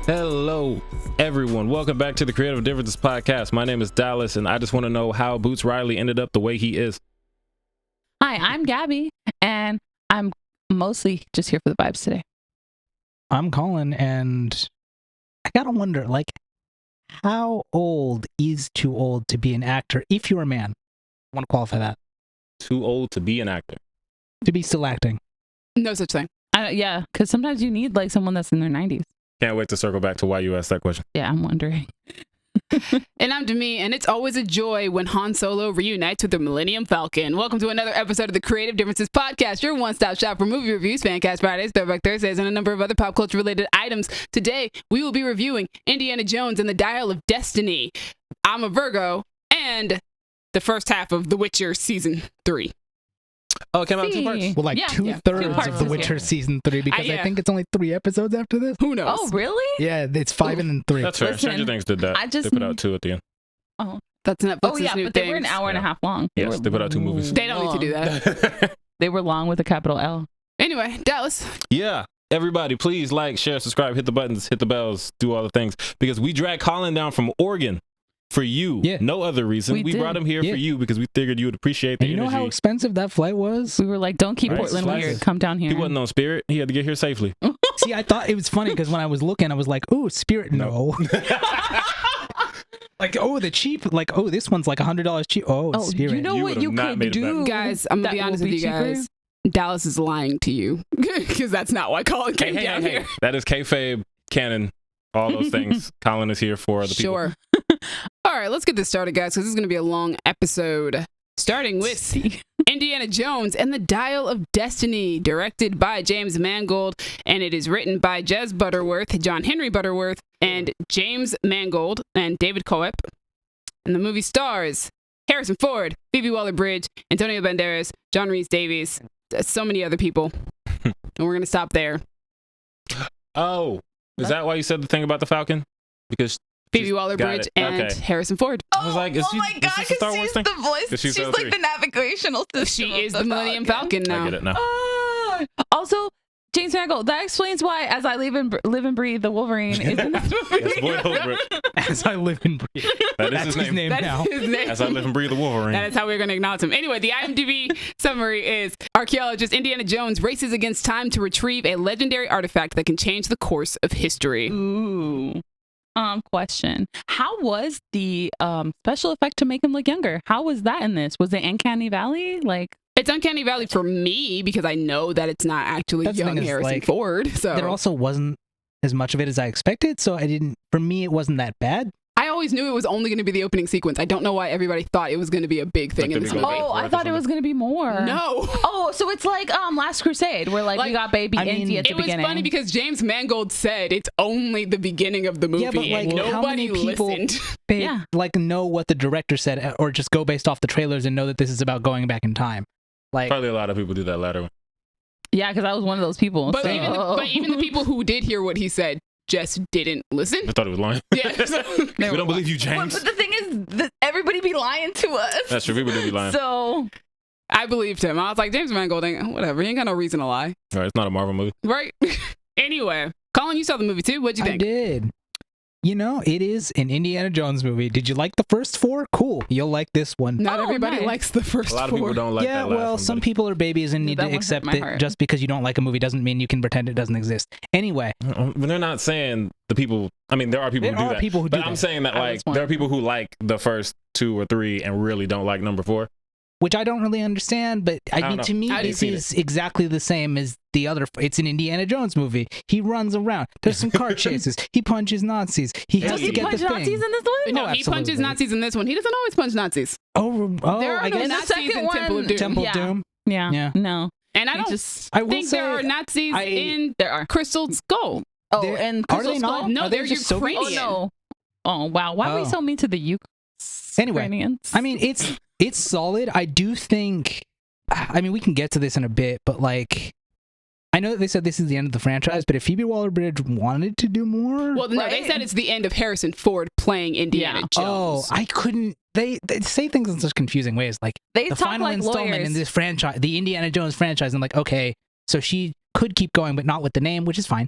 Hello, everyone. Welcome back to the Creative Differences Podcast. My name is Dallas, and I just want to know how Boots Riley ended up the way he is. Hi, I'm Gabby, and I'm mostly just here for the vibes today. I'm Colin, and I gotta wonder, like, how old is too old to be an actor if you're a man? I want to qualify that. Too old to be an actor. To be still acting. No such thing. Yeah, because sometimes you need like someone that's in their 90s. Can't wait to circle back to why you asked that question. Yeah, I'm wondering. And I'm Demi, and it's always a joy when Han Solo reunites with the Millennium Falcon. Welcome to another episode of the Creative Differences Podcast, your one-stop shop for movie reviews, Fancast Fridays, Throwback Thursdays, and a number of other pop culture-related items. Today, we will be reviewing Indiana Jones and the Dial of Destiny. I'm a Virgo, and the first half of The Witcher Season 3. Oh, it came out in 2 parts? Well, like Yeah, two-thirds parts of The this Witcher year. Season 3, because yeah. I think it's only 3 episodes after this. Who knows? Oh, really? Yeah, it's 5 and then 3. That's fair. Listen, Stranger Things did that. I just They put out 2 at the end. Oh, That's Netflix's oh yeah, new but they thing. were an hour and a Yeah. half long. Yes, they put out 2 movies. They don't need to do that. They were long with a capital L. Anyway, Dallas. Yeah. Everybody, please like, share, subscribe, hit the buttons, hit the bells, do all the things. Because we dragged Colin down from Oregon for you. Yeah. No other reason. We We did. brought him here Yeah. for you because we figured you would appreciate the And you know energy. how expensive that flight was? We were like, don't keep Right, Portland slices. weird. Come down here. He wasn't on Spirit. He had to get here safely. See, I thought it was funny because when I was looking, I was like, "Ooh, Spirit, no." Like, oh, the cheap, like, oh, this one's like $100 cheap. Oh, Oh, Spirit. you know You what would've you not could made it do? back. Guys, I'm going to be that honest will with you cheaper? guys. Dallas is lying to you because that's not why Colin came down here. That is kayfabe, canon, all those things. Colin is here for the people. Sure. All right, let's get this started, guys, because this is going to be a long episode. Starting with Indiana Jones and the Dial of Destiny, directed by James Mangold, and it is written by Jez Butterworth, John Henry Butterworth, and James Mangold, and David Coep. And the movie stars Harrison Ford, Phoebe Waller-Bridge, Antonio Banderas, John Rhys-Davies, so many other people. And we're going to stop there. Oh, is that why you said the thing about the Falcon? Because Phoebe she's- Waller-Bridge got it. and Okay. Harrison Ford. I was like, is she, oh my is god, this a Star because Wars she's thing? the voice. 'Cause she's She's L3. like the navigational system. She of is the Millennium Falcon now. I get it now. Ah! Also, James Mangold, that explains why As I Live and Breathe, the Wolverine is in this movie. Yes, boy, Holbrook. As I live and breathe. That is That's his his name. name That now. is his name. As I live and breathe the Wolverine. That is how we're going to acknowledge him. Anyway, the IMDb summary is archaeologist Indiana Jones races against time to retrieve a legendary artifact that can change the course of history. Ooh. Question. How was the special effect to make him look younger? How was that in this? Was it Uncanny Valley? Like, It's Uncanny Valley for me because I know that it's not actually That's the young thing is, Harrison like, Ford. So There also wasn't as much of it as I expected, so for me, it wasn't that bad. I always knew it was only going to be the opening sequence. I don't know why everybody thought it was going to be a big thing Like in the this big movie. opening. oh, I Forth or thought it was gonna be more. No. Oh, so it's like Last Crusade, where like we Like, got baby I mean, Indy at the It was beginning. funny because James Mangold said it's only the beginning of the movie Yeah, but, like, and how nobody many people- listened. They Yeah. like know what the director said, or just go based off the trailers and know that this is about going back in time. Like, Probably a lot of people do that latter one. Yeah, because I was one of those people. But so. even the people who did hear what he said just didn't listen. I thought it was lying. Yeah, so We don't believe you, But, James. but the thing is, that everybody be lying to us. That's true. People do be lying. So I believed him. I was like, James Mangold, whatever. He ain't got no reason to lie. All right, it's not a Marvel movie. Right? Anyway, Colin, you saw the movie too. What'd you I think? did. You know, it is an Indiana Jones movie. Did you like the first 4? Cool. You'll like this one. Not Oh, everybody nice. likes the first A lot of 4. people don't like yeah, that last well, one, some buddy. people are babies and need That to one hurt accept my that heart. just because you don't like a movie doesn't mean you can pretend it doesn't exist. Anyway, But they're not saying the people. I mean, there are people there who do are that. people who do But I'm that, saying that I like was one. there are people who like the first 2 or 3 and really don't like number 4. which I don't really understand, but I don't mean, know. to me, I didn't this see is exactly the same as the other. It's an Indiana Jones movie. He runs around. There's some car chases. He punches Nazis. He has does to he get punch the Nazis thing. in this one? No, Oh, he punches absolutely. Nazis in this one. He doesn't always punch Nazis. Oh, There are I no guess In the Nazis second in Temple of one- Doom. Temple Yeah. of Doom. Yeah. Yeah. No. And I He don't just I will think say, there are Nazis in there are. Crystal Skull. Oh, There- and are Crystal they Skull? not? No, Are they they're just Soviet? Ukrainian. Oh no. Oh wow. Why are we Oh. so mean to the Anyway, Ukrainians? I mean, it's solid. I do think. I mean, we can get to this in a bit, but like, I know that they said this is the end of the franchise, but if Phoebe Waller-Bridge wanted to do more, Well, no, they Right. said it's the end of Harrison Ford playing Indiana Yeah. Jones. I couldn't. They say things in such confusing ways. Like they the talk final like installment lawyers. in this franchise, the Indiana Jones franchise. I'm like, okay, so she could keep going, but not with the name, which is fine.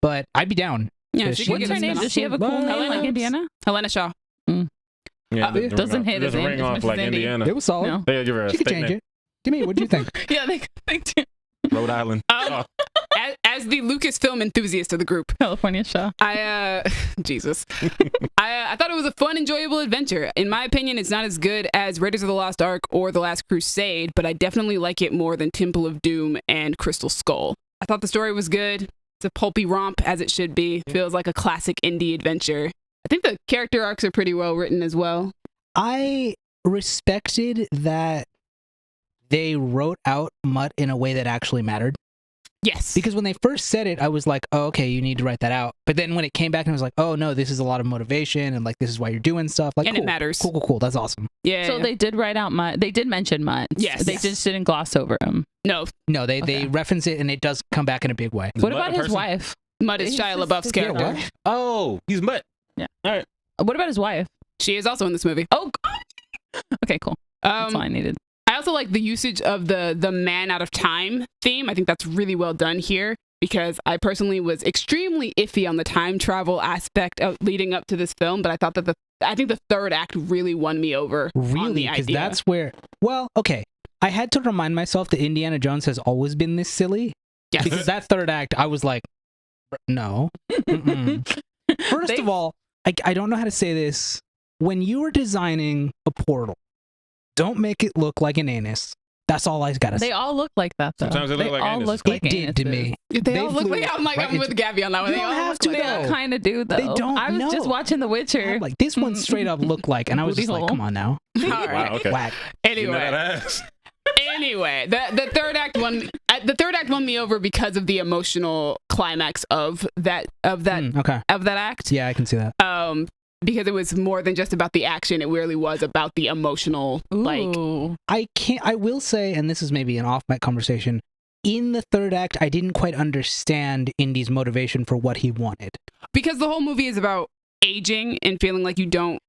But I'd be down. Yeah, Does she she could What's get a her name? spinoff. Does she have a cool name like Helena? Indiana? Helena Shaw. Yeah, It doesn't hit as doesn't in ring as off Mrs. like Indy. Indiana. It was solid. No. They give her a She could state change name. it. Jimmy, what do you think? Yeah, they do. Rhode Island. Oh. As the Lucasfilm enthusiast of the group, California Shaw. Jesus, I thought it was a fun, enjoyable adventure. In my opinion, it's not as good as Raiders of the Lost Ark or The Last Crusade, but I definitely like it more than Temple of Doom and Crystal Skull. I thought the story was good. It's a pulpy romp, as it should be. Feels like a classic indie adventure. I think the character arcs are pretty well written as well. I respected that they wrote out Mutt in a way that actually mattered. Yes. Because when they first said it, I was like, oh, okay, you need to write that out. But then when it came back and I was like, oh no, this is a lot of motivation and like this is why you're doing stuff. Like, and cool, it matters. Cool. That's awesome. Yeah. So they did write out Mutt. They did mention Mutt. Yes. They just didn't gloss over him. No, No, they reference it and it does come back in a big way. Is What Mutt about a his person? wife? Mutt is Shia LaBeouf's Yeah, character. what? Oh, he's Mutt. Yeah. All right. What about his wife? She is also in this movie. Oh, God. Okay, cool. That's all I needed. I also like the usage of the man out of time theme. I think that's really well done here because I personally was extremely iffy on the time travel aspect of leading up to this film, but I thought that I think the third act really won me over on Really? the Because idea. that's where, well, okay. I had to remind myself that Indiana Jones has always been this silly. Yes. Because that third act, I was like, no. Mm-mm. First of all, I don't know how to say this. When you are designing a portal, don't make it look like an anus. That's all I gotta say. They all look like that, though. Sometimes they look like all anuses. look It like did to me. They all look flew like, I'm like, right I'm with Gabby on that one. You They don't all have look to, like though. They kind of do, though. They don't I was just know. watching The Witcher. I'm like, this one straight up looked like, and I was Booty just like, hole. come on now. All right. Wow, okay. Whack. You know Anyway, that ass. anyway, the third act won me over because of the emotional climax of that Okay. act. Yeah, I can see that. Because it was more than just about the action. It really was about the emotional, like, Ooh. I will say, and this is maybe an off-mic conversation, in the third act, I didn't quite understand Indy's motivation for what he wanted. because the whole movie is about aging and feeling like you don't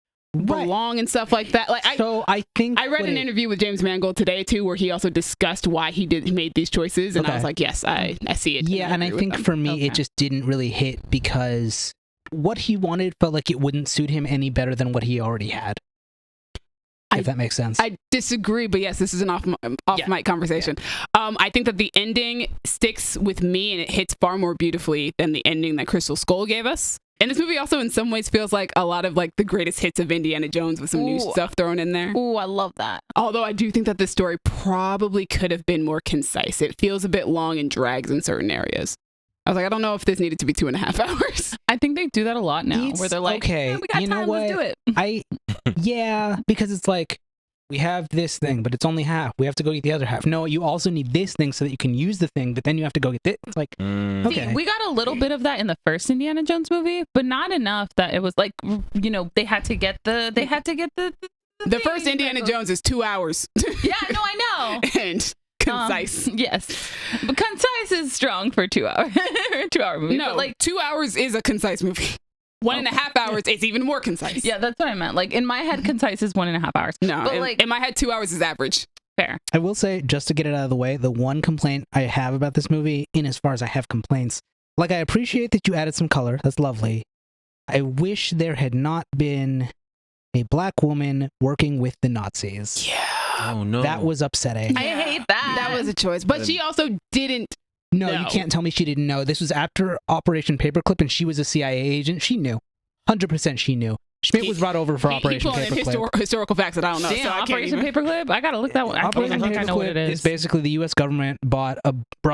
belong and stuff like that. Like, So I think I read what an it- interview with James Mangold today too, where he also discussed why he made these choices, and I Okay. was like, yes, I see it. Yeah, and I agree with think them. for me, Okay. it just didn't really hit because what he wanted felt like it wouldn't suit him any better than what he already had. If that makes sense. I disagree, but yes, this is an off mic conversation. I think that the ending sticks with me and it hits far more beautifully than the ending that Crystal Skull gave us. And this movie also in some ways feels like a lot of like the greatest hits of Indiana Jones with some new Ooh. stuff thrown in there. Ooh, I love that. Although I do think that this story probably could have been more concise. It feels a bit long and drags in certain areas. I was like, I don't know if this needed to be 2.5 hours. I think they do that a lot now, It's where they're like, okay. "Yeah, we got You know time, let's do what? it." Yeah, because it's like, we have this thing, but it's only half. We have to go get the other half. No, you also need this thing so that you can use the thing, but then you have to go get this. It's like, okay. See, we got a little bit of that in the first Indiana Jones movie, but not enough that it was like, you know, they had to get the The first thing. Indiana Jones is 2 hours. Yeah, no, I know. And concise. Yes, but concise is strong for 2 hour 2 hour movie. No, but like, 2 hours is a concise movie. 1.5 hours is even more concise. yeah, that's what I meant. Like in my head, concise is 1.5 hours. No, but like in my head, 2 hours is average. fair. I will say, just to get it out of the way, the one complaint I have about this movie, in as far as I have complaints, like, I appreciate that you added some color. That's lovely. I wish there had not been a black woman working with the Nazis. Yeah. Oh no. That was upsetting. I hate that. That was a choice. But she also didn't. No, No. you can't tell me she didn't know. This was after Operation Paperclip, and she was a CIA agent. She knew. 100% she knew. Schmidt was brought over for Operation pulling in Paperclip. historical facts that I don't know. Damn, so I can't Operation even. Paperclip. I gotta look that one. I Operation think I know what it Paperclip is. basically the U.S. government brought a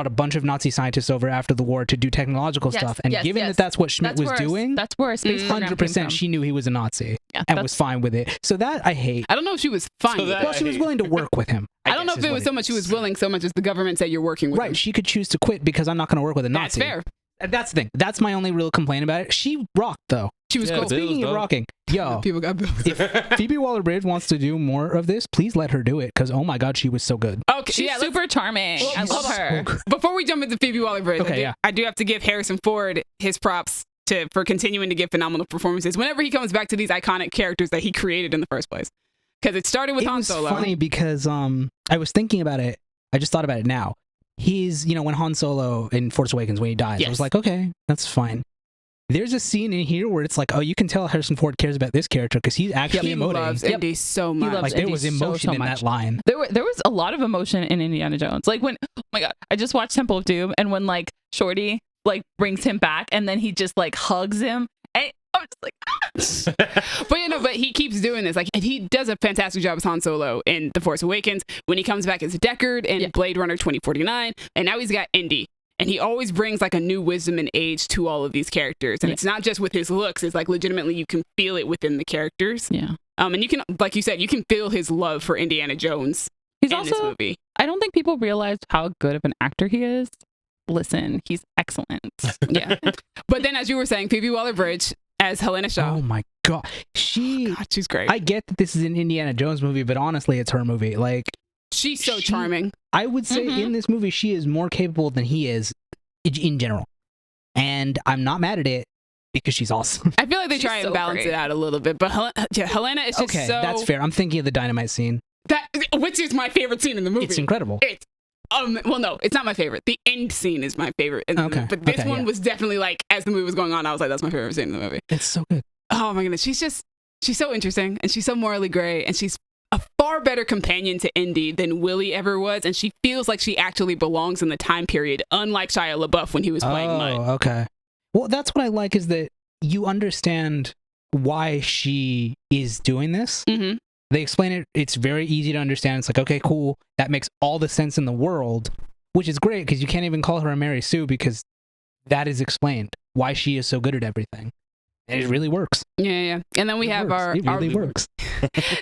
bunch of Nazi scientists over after the war to do technological Yes, stuff, and yes, given yes. that that's what Schmidt was where doing, That's where a space program came 100% from. she knew he was a Nazi Yeah, and that's- was fine with it. So that I hate. I don't know if she was fine. So with that- it. Well, she was willing to work with him. I don't know if it was so much she was willing, so much as the government said you're working with Right, him. she could choose to quit because I'm not going to work with a That's Nazi. fair. That's the thing. That's my only real complaint about it. She rocked though. She was Yeah, cool. but it was Speaking of dope. rocking, yo, People got bills. if Phoebe Waller-Bridge wants to do more of this, please let her do it because oh my god, she was so good. Okay, She's yeah, let's- super charming. Well, I she's love her. So good. Before we jump into Phoebe Waller-Bridge, Okay, yeah. I do have to give Harrison Ford his props for continuing to give phenomenal performances whenever he comes back to these iconic characters that he created in the first place. Because it started with It Han was Solo. funny because I was thinking about it. I just thought about it now. He's, when Han Solo in Force Awakens, when he dies, I Yes. was like, okay, that's fine. there's a scene in here where it's like, oh, you can tell Harrison Ford cares about this character because he's actually He emoting. loves Indy so He much. loves Like there Indy was so, emotion so in much. that line. There was a lot of emotion in Indiana Jones. Like when, oh my god, I just watched Temple of Doom, and when like Shorty like brings him back, and then he just like hugs him, and I'm just like, But he keeps doing this. Like, and he does a fantastic job as Han Solo in The Force Awakens. When he comes back as Deckard in Blade Runner 2049, and now he's got Indy. And he always brings like a new wisdom and age to all of these characters. And it's not just with his looks. It's like legitimately you can feel it within the characters. yeah. And you can, like you said, you can feel his love for Indiana Jones He's in also, this movie. I don't think people realize how good of an actor he is. Listen, he's excellent. Yeah. But then, as you were saying, Phoebe Waller-Bridge as Helena Shaw. Oh my god, God, she's great. I get that this is an Indiana Jones movie, but honestly, it's her movie. Like, She's so charming. I would say in this movie, she is more capable than he is in general, and I'm not mad at it because she's awesome. I feel like they She's try and so balance great. it out a little bit, but Helena is just Okay, so. that's fair. I'm thinking of the dynamite scene. Which is my favorite scene in the movie. It's incredible. Well, no, it's not my favorite. The end scene is my favorite. Okay, But this okay, one yeah. was definitely like, as the movie was going on, I was like, that's my favorite scene in the movie. It's so good. Oh my goodness. She's so interesting, and she's so morally gray, and she's a far better companion to Indy than Willie ever was, and she feels like she actually belongs in the time period, unlike Shia LaBeouf when he was playing Mud. Okay. Well, that's what I like is that you understand why she is doing this. Mm-hmm. They explain it. It's very easy to understand. It's like, okay, cool. That makes all the sense in the world, which is great because you can't even call her a Mary Sue because that is explained why she is so good at everything. And it really works. Yeah. And then we It have works. It really works.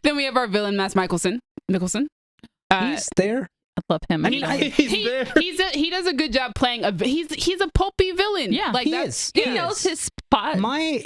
Then we have our villain, Mads Mikkelsen. He's there. I love him. I mean, He does a good job playing he's a pulpy villain. Yeah, like he that's is. he He knows is. his spot.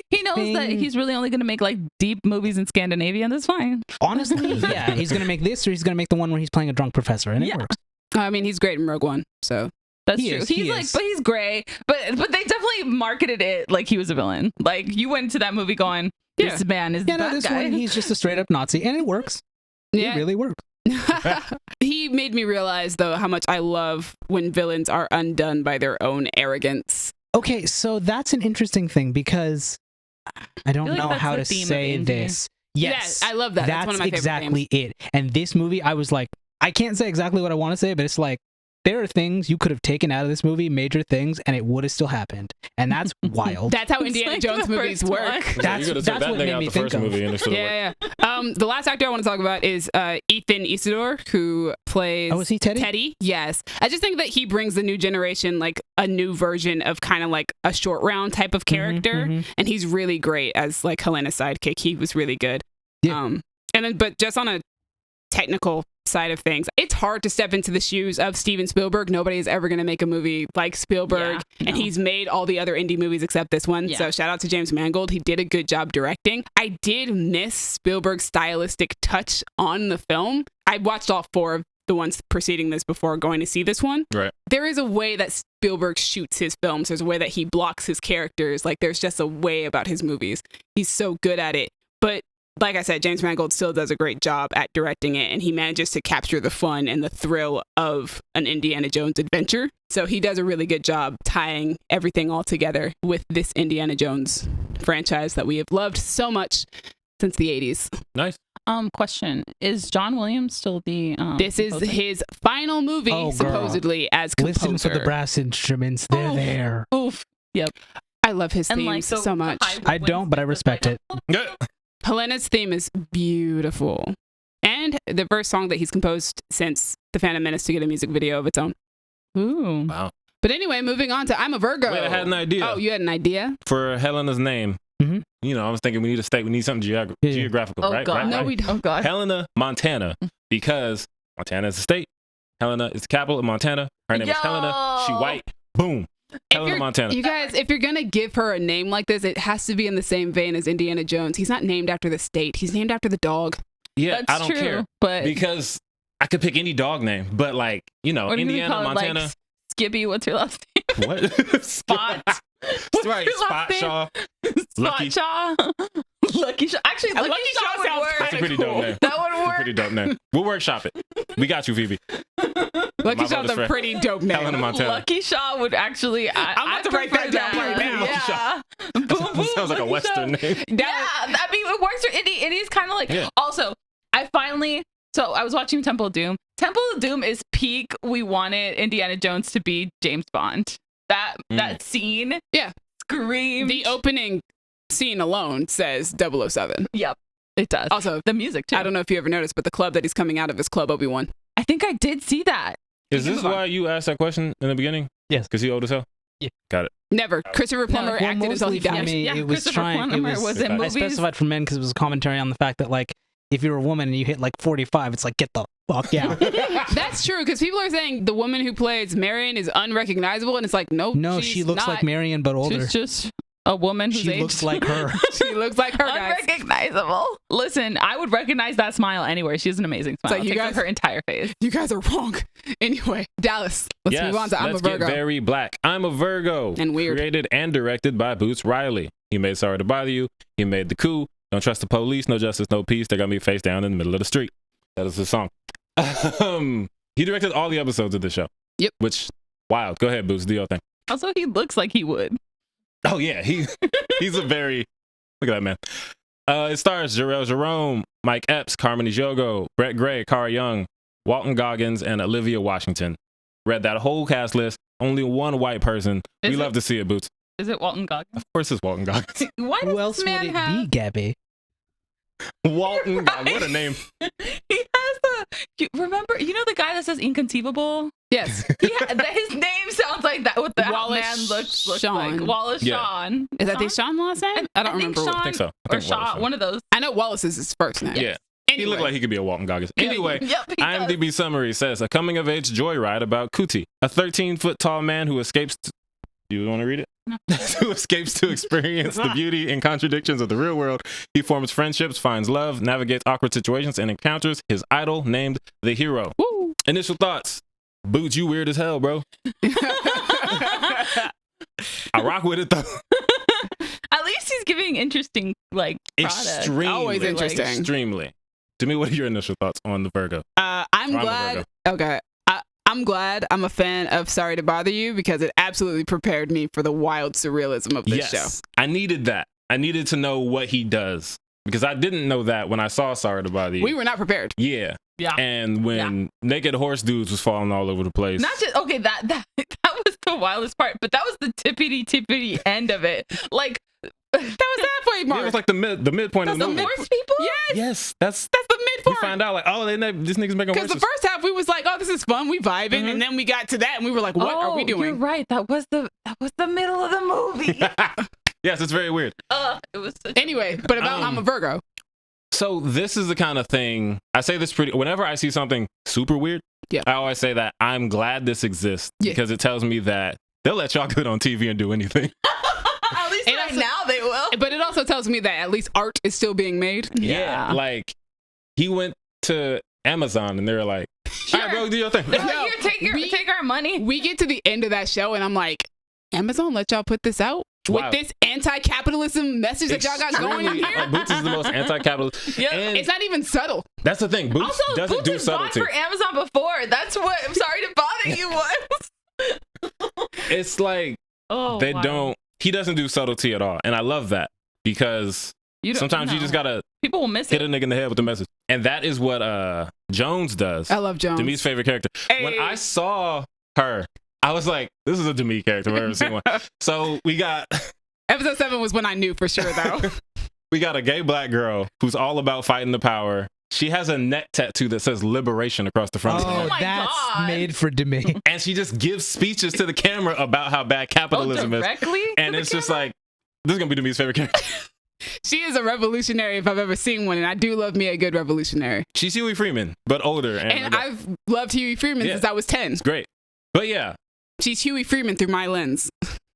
He knows that he's really only going to make like deep movies in Scandinavia, and that's fine. Honestly, yeah, he's gonna make this, or he's gonna make the one where he's playing a drunk professor, and it works. I mean, he's great in Rogue One, so That's He true. is, He's he like, is. but he's gray. But they definitely marketed it like he was a villain. Like you went into that movie going, this man is Yeah, the no, bad this guy. one he's just a straight up Nazi, and it works. yeah. It really works. He made me realize though how much I love when villains are undone by their own arrogance. Okay, so that's an interesting thing because I don't feel like know that's how the to theme of say Indie. this. Yes, I love that. That's one of my favorite exactly it. And this movie, I was like, I can't say exactly what I want to say, but it's like, there are things you could have taken out of this movie, major things, and it would have still happened. And that's wild. That's how It's Indiana like Jones the movies first work. one. That's what made me think of. movie and it should've worked. Yeah. The last actor I want to talk about is Ethan Isidore, who plays Oh, is he Teddy? Teddy, yes. I just think that he brings the new generation like a new version of kind of like a short round type of character, and he's really great as like Helena's sidekick. He was really good. Yeah. But just on a technical side of things, it's hard to step into the shoes of Steven Spielberg. Nobody is ever going to make a movie like Spielberg, and he's made all the other indie movies except this one. Yeah. So shout out to James Mangold. He did a good job directing. I did miss Spielberg's stylistic touch on the film. I watched all four of the ones preceding this before going to see this one. Right. There is a way that Spielberg shoots his films. There's a way that he blocks his characters. Like there's just a way about his movies. He's so good at it. But like I said, James Mangold still does a great job at directing it, and he manages to capture the fun and the thrill of an Indiana Jones adventure. So he does a really good job tying everything all together with this Indiana Jones franchise that we have loved so much since the 80s. Nice. Question: is John Williams still the? This is composer? his final movie, Oh, girl. supposedly, as composer. Listen to the brass instruments. They're Oh. there. Oof. Yep. I love his And themes like so much. I don't, but I respect it. Yeah. Helena's theme is beautiful. And the first song that he's composed since The Phantom Menace to get a music video of its own. Ooh. Wow. But anyway, moving on to I'm a Virgo. Wait, I had an idea. Oh, you had an idea? For Helena's name. Mhm. You know, I was thinking we need a state. We need something geographical, Oh right? god. Right, No, right. we don't. Oh god. Helena, Montana, because Montana is a state. Helena is the capital of Montana. Her name is Helena. She white. Boom. Helena, Montana. You guys, if you're going to give her a name like this, it has to be in the same vein as Indiana Jones. He's not named after the state. He's named after the dog. Yeah, That's I don't true, care. but Because I could pick any dog name, but like, you know, what do you Indiana, call it? Montana. Like Skippy, what's your last name? What? Spot. What's Right, your last Spot name? Shaw. Spot Lucky. Shaw. Lucky Shaw. Actually, Lucky, Lucky Shaw would sounds work. That's a pretty dope name. That would That's a work. pretty dope name. We'll workshop it. We got you, Phoebe. Lucky My Shaw's vote is a for pretty dope name. Helena Montana. Lucky Shaw would actually. I'm about to write that down right now. Yeah. Boom, boom, Sounds like a Lucky Western Shaw. name. Yeah, I mean, it works for Indy. Indy's kind of like. Yeah. Also, so I was watching Temple of Doom. Temple of Doom is peak. We wanted Indiana Jones to be James Bond. That scene. Yeah. Screamed. The opening scene alone says 007. Yep, it does. Also, The music too. I don't know if you ever noticed, but the club that he's coming out of is Club Obi-Wan. I think I did see that. Is this why you asked that question in the beginning? Yes. Because he old as hell? Yeah. Got it. Never. Christopher Plummer Well, acted until he mostly for died. me, Yeah, it was Christopher trying. It Plummer was in I movies. specified for men because it was a commentary on the fact that like if you're a woman and you hit like 45, it's like get the fuck out. That's true, because people are saying the woman who plays Marion is unrecognizable, and it's like, nope, No, she's she looks not. like Marion but older. She's just a woman who's She aged. looks like her. She looks like her, guys. Unrecognizable. Listen, I would recognize that smile anywhere. She has an amazing smile. like you It takes guys- up her entire face. You guys are wrong. Anyway, Dallas, let's move on to I'm a let's Virgo. get very black. I'm a Virgo. And weird. Created and directed by Boots Riley. He made Sorry to Bother You. He made The Coup. Don't Trust the Police. No Justice, No Peace. They got me face down in the middle of the street. That is the song. He directed all the episodes of the show. Yep. Which, wild. Go ahead, Boots. Do your thing. Also, he looks like he would. Oh, yeah. He's a very... Look at that, man. It stars Jarrell Jerome, Mike Epps, Carmen Ejogo, Brett Gray, Cara Young, Walton Goggins, and Olivia Washington. Read that whole cast list. Only one white person. We love to see it, Boots. Is it Walton Goggins? Of course it's Walton Goggins. Why does Who else this would man it have... be, Gabby? Walton Goggins. What a name. He has remember, you know the guy that says inconceivable? Yes. His name sounds like that. What the Wallace man looks Shawn. like. Wallace Yeah. Shawn. Is that the Sean last name? I don't remember. Sean I think so. I or think Shaw, Wallace. one of those. I know Wallace is his first name. Yeah. He looked like he could be a Walton Goggins. Anyway, Yep, he does. IMDb summary says a coming-of-age joyride about Kuti, a 13-foot-tall man who escapes. Do you want to read it? No. Who escapes to experience the beauty and contradictions of the real world. He forms friendships, finds love, navigates awkward situations, and encounters his idol named the Hero. Woo. Initial thoughts. Boots, you weird as hell, bro. I rock with it though. At least he's giving interesting products. Extremely. Always interesting. Extremely. To me, what are your initial thoughts on the Virgo? I'm I'm a glad. Okay. I'm glad I'm a fan of Sorry to Bother You because it absolutely prepared me for the wild surrealism of this show. I needed that. I needed to know what he does because I didn't know that when I saw Sorry to Bother You. We were not prepared. Yeah. Yeah. And when naked horse dudes was falling all over the place. Not just okay. That was the wildest part, but that was the tippity end of it. Like That was halfway mark. It was like the midpoint of the the movie. horse people. Yes. Yes, that's That's the we midpoint. find out like, oh, this nigga's making Because horses. the first half we was like, oh, this is fun, we vibing, and then we got to that and we were like, what are we You're doing? right. That was the middle of the movie. Yes, it's very weird. It was such Anyway, but about I'm a Virgo. So this is the kind of thing I say this whenever I see something super weird, I always say that I'm glad this exists because it tells me that they'll let y'all good on TV and do anything. At least And right also- now they will. But it also tells me that at least art is still being made. Yeah. Like he went to Amazon and they were like, all right, bro, do your thing. Here, take our money. We get to the end of that show and I'm like, Amazon let y'all put this out? Wow. With this anti-capitalism message that y'all got going in Extremely- here? Boots is the most anti-capitalist. Yeah. And It's not even subtle. that's the thing. Boots Also, doesn't Boots do has bought subtlety. for Amazon before. That's what I'm sorry to bother you was. It's like he doesn't do subtlety at all. And I love that because sometimes you just gotta people will miss hit it. a nigga in the head with the message. And that is what Jones does. I love Jones. Demi's favorite character. Hey. When I saw her, I was like, this is a Demi character I've ever seen one. So we got Episode 7 was when I knew for sure, though. we got a gay black girl who's all about fighting the power. She has a neck tattoo that says liberation across the front of her Oh, neck. my that's God. made for Demi. And she just gives speeches to the camera about how bad capitalism is. Directly. And it's just like, this is going to be Demi's favorite character. She is a revolutionary if I've ever seen one, and I do love me a good revolutionary. She's Huey Freeman, but older. And I've loved Huey Freeman since I was 10. It's great. But yeah, She's Huey Freeman through my lens.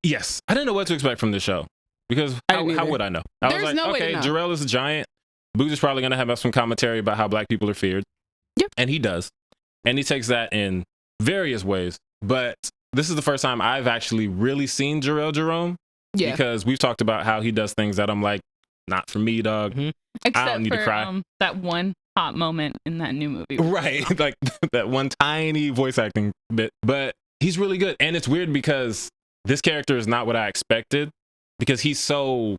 yes. I didn't know what to expect from this show because I how didn't either. would I know? I There's was like, no way to okay, know. Jarrell is a giant. Boots is probably going to have some commentary about how black people are feared. Yep. And he does. And he takes that in various ways. But this is the first time I've actually really seen Jarrell Jerome Yeah. because we've talked about how he does things that I'm like, not for me, dog. Mhm. I Except don't need to for cry. that one hot moment in that new movie. Right. Like that one tiny voice acting bit. But he's really good. And it's weird because this character is not what I expected, because he's so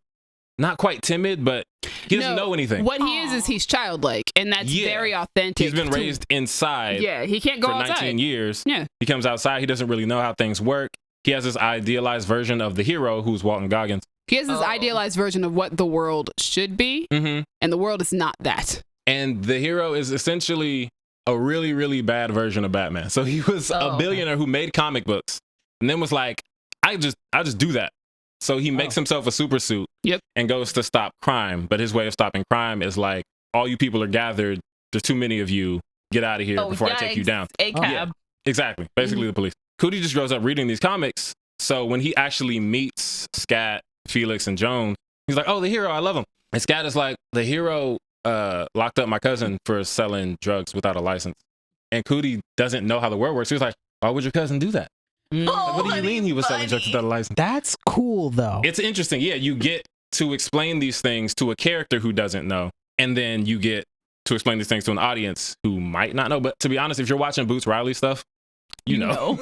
not quite timid, but he doesn't know anything. What he is he's childlike, and that's very authentic. He's been raised inside. Yeah, he can't go for outside. 19 years. Yeah. He comes outside. He doesn't really know how things work. He has this idealized version of the hero, who's Walton Goggins. He has this idealized version of what the world should be, and the world is not that. And the hero is essentially a really, really bad version of Batman. So he was a billionaire who made comic books, and then was like, I just do that. So he makes himself a super suit and goes to stop crime. But his way of stopping crime is like, all you people are gathered. There's too many of you. Get out of here before I take you down. A cab. Yeah, exactly. Basically the police. Cootie just grows up reading these comics. So when he actually meets Scat, Felix, and Joan, he's like, oh, the hero, I love him. And Scat is like, the hero locked up my cousin for selling drugs without a license. And Cootie doesn't know how the world works. He was like, why would your cousin do that? Like, what do you mean he was selling drugs without a license? That's cool, though. It's interesting. Yeah, you get to explain these things to a character who doesn't know, and then you get to explain these things to an audience who might not know. But to be honest, if you're watching Boots Riley stuff, you know.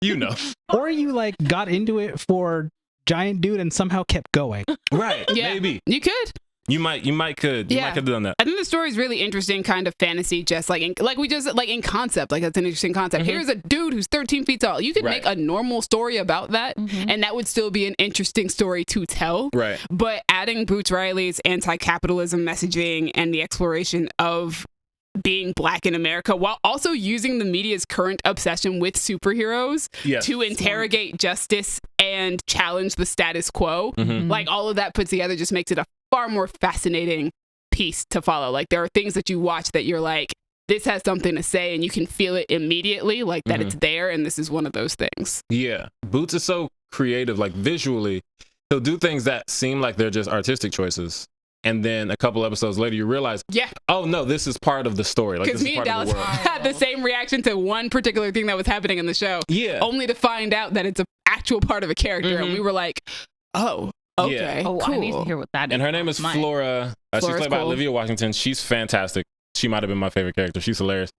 You know. Or you like got into it for Giant Dude and somehow kept going. Right. Yeah. Maybe. You could. You might could have done that. I think the story is really interesting, kind of fantasy, just like in concept. Like, that's an interesting concept. Here's a dude who's 13 feet tall. You could make a normal story about that, and that would still be an interesting story to tell. Right. But adding Boots Riley's anti-capitalism messaging and the exploration of being black in America, while also using the media's current obsession with superheroes to interrogate justice and challenge the status quo, like all of that put together just makes it a far more fascinating piece to follow. Like, there are things that you watch that you're like, this has something to say, and you can feel it immediately, like that it's there, and this is one of those things. Yeah. Boots is so creative, like visually, he'll do things that seem like they're just artistic choices. And then a couple episodes later, you realize, oh no, this is part of the story. Like, because me and Dallas had the same reaction to one particular thing that was happening in the show. Yeah. Only to find out that it's an actual part of a character. And we were like, oh, okay. Yeah. Oh, cool. I need to hear what that is. And her name is Flora. She's played by Olivia Washington. She's fantastic. She might have been my favorite character. She's hilarious.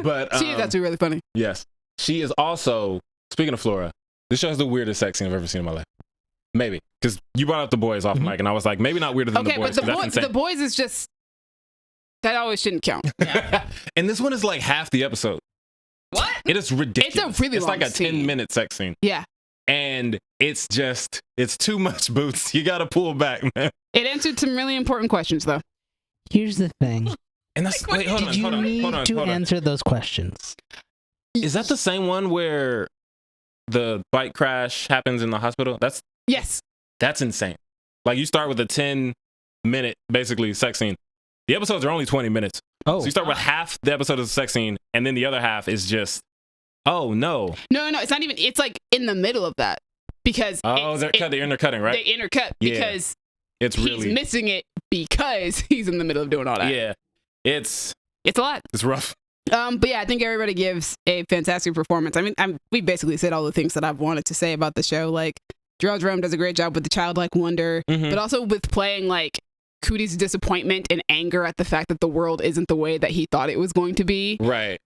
But she is actually really funny. Yes. She is also, speaking of Flora, this show has the weirdest sex scene I've ever seen in my life. Maybe. Because you brought up The Boys off mic, and I was like, maybe not weirder than The Boys. Okay, but The Boys is just, that always shouldn't count. Yeah. And this one is like half the episode. What? It is ridiculous. It's a really long like a scene. 10-minute sex scene. Yeah. And it's too much, Boots. You got to pull back, man. It answered some really important questions, though. Here's the thing. And that's, wait, hold on. Answer those questions. Is that the same one where the bike crash happens in the hospital? Yes. That's insane. Like, you start with a 10-minute, basically, sex scene. The episodes are only 20 minutes. Oh. So you start with half the episode of the sex scene, and then the other half is just, oh, no. No, it's not even, it's like in the middle of that. Because they're intercutting, right? They intercut because he's missing it because he's in the middle of doing all that. Yeah. It's a lot. It's rough. But yeah, I think everybody gives a fantastic performance. I mean, we basically said all the things that I've wanted to say about the show. Like, Jerome does a great job with the childlike wonder, but also with playing like Cootie's disappointment and anger at the fact that the world isn't the way that he thought it was going to be. Right.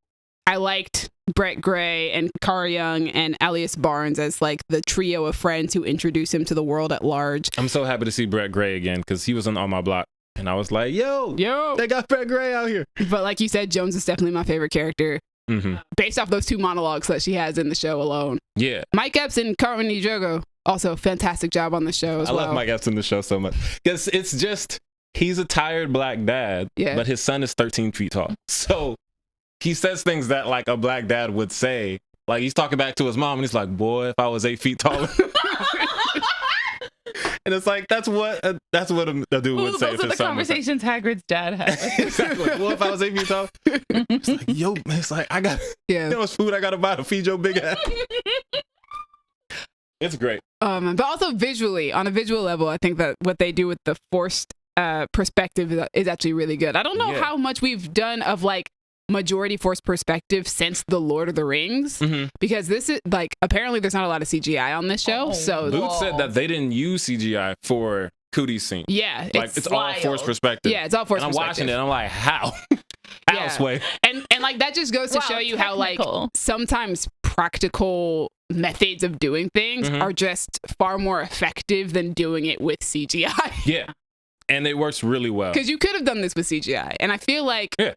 I liked Brett Gray and Cara Young and Alias Barnes as like the trio of friends who introduce him to the world at large. I'm so happy to see Brett Gray again, because he was on my block. And I was like, yo, they got Brett Gray out here. But like you said, Jones is definitely my favorite character. Based off those 2 monologues that she has in the show alone. Yeah. Mike Epps and Carmen Ejogo, also fantastic job on the show as well. I love Mike Epps in the show so much. Because it's just, he's a tired black dad, but his son is 13 feet tall. So he says things that like a black dad would say. Like, he's talking back to his mom, and he's like, boy, if I was 8 feet taller. And it's like, that's what a dude would say. Those are the conversations Hagrid's dad had. Exactly. Well, if I was 8 feet tall, it's like, yo, man, it's like, I got, you know, it's food I got to buy to feed your big ass. It's great. But also visually, on a visual level, I think that what they do with the forced perspective is actually really good. I don't know how much we've done of like majority forced perspective since the Lord of the Rings, because this is like, apparently there's not a lot of CGI on this show. So Boots said that they didn't use CGI for Cootie's scene. Yeah, Like it's all wild. forced perspective. yeah, it's all forced And I'm perspective. watching it. I'm like, how? How, Yeah. Sway? And like that just goes to Wow, show you how like technical. sometimes practical methods of doing things Mhm. are just far more effective than doing it with CGI. Yeah. And it works really well. Because you could have done this with CGI, and I feel like Yeah.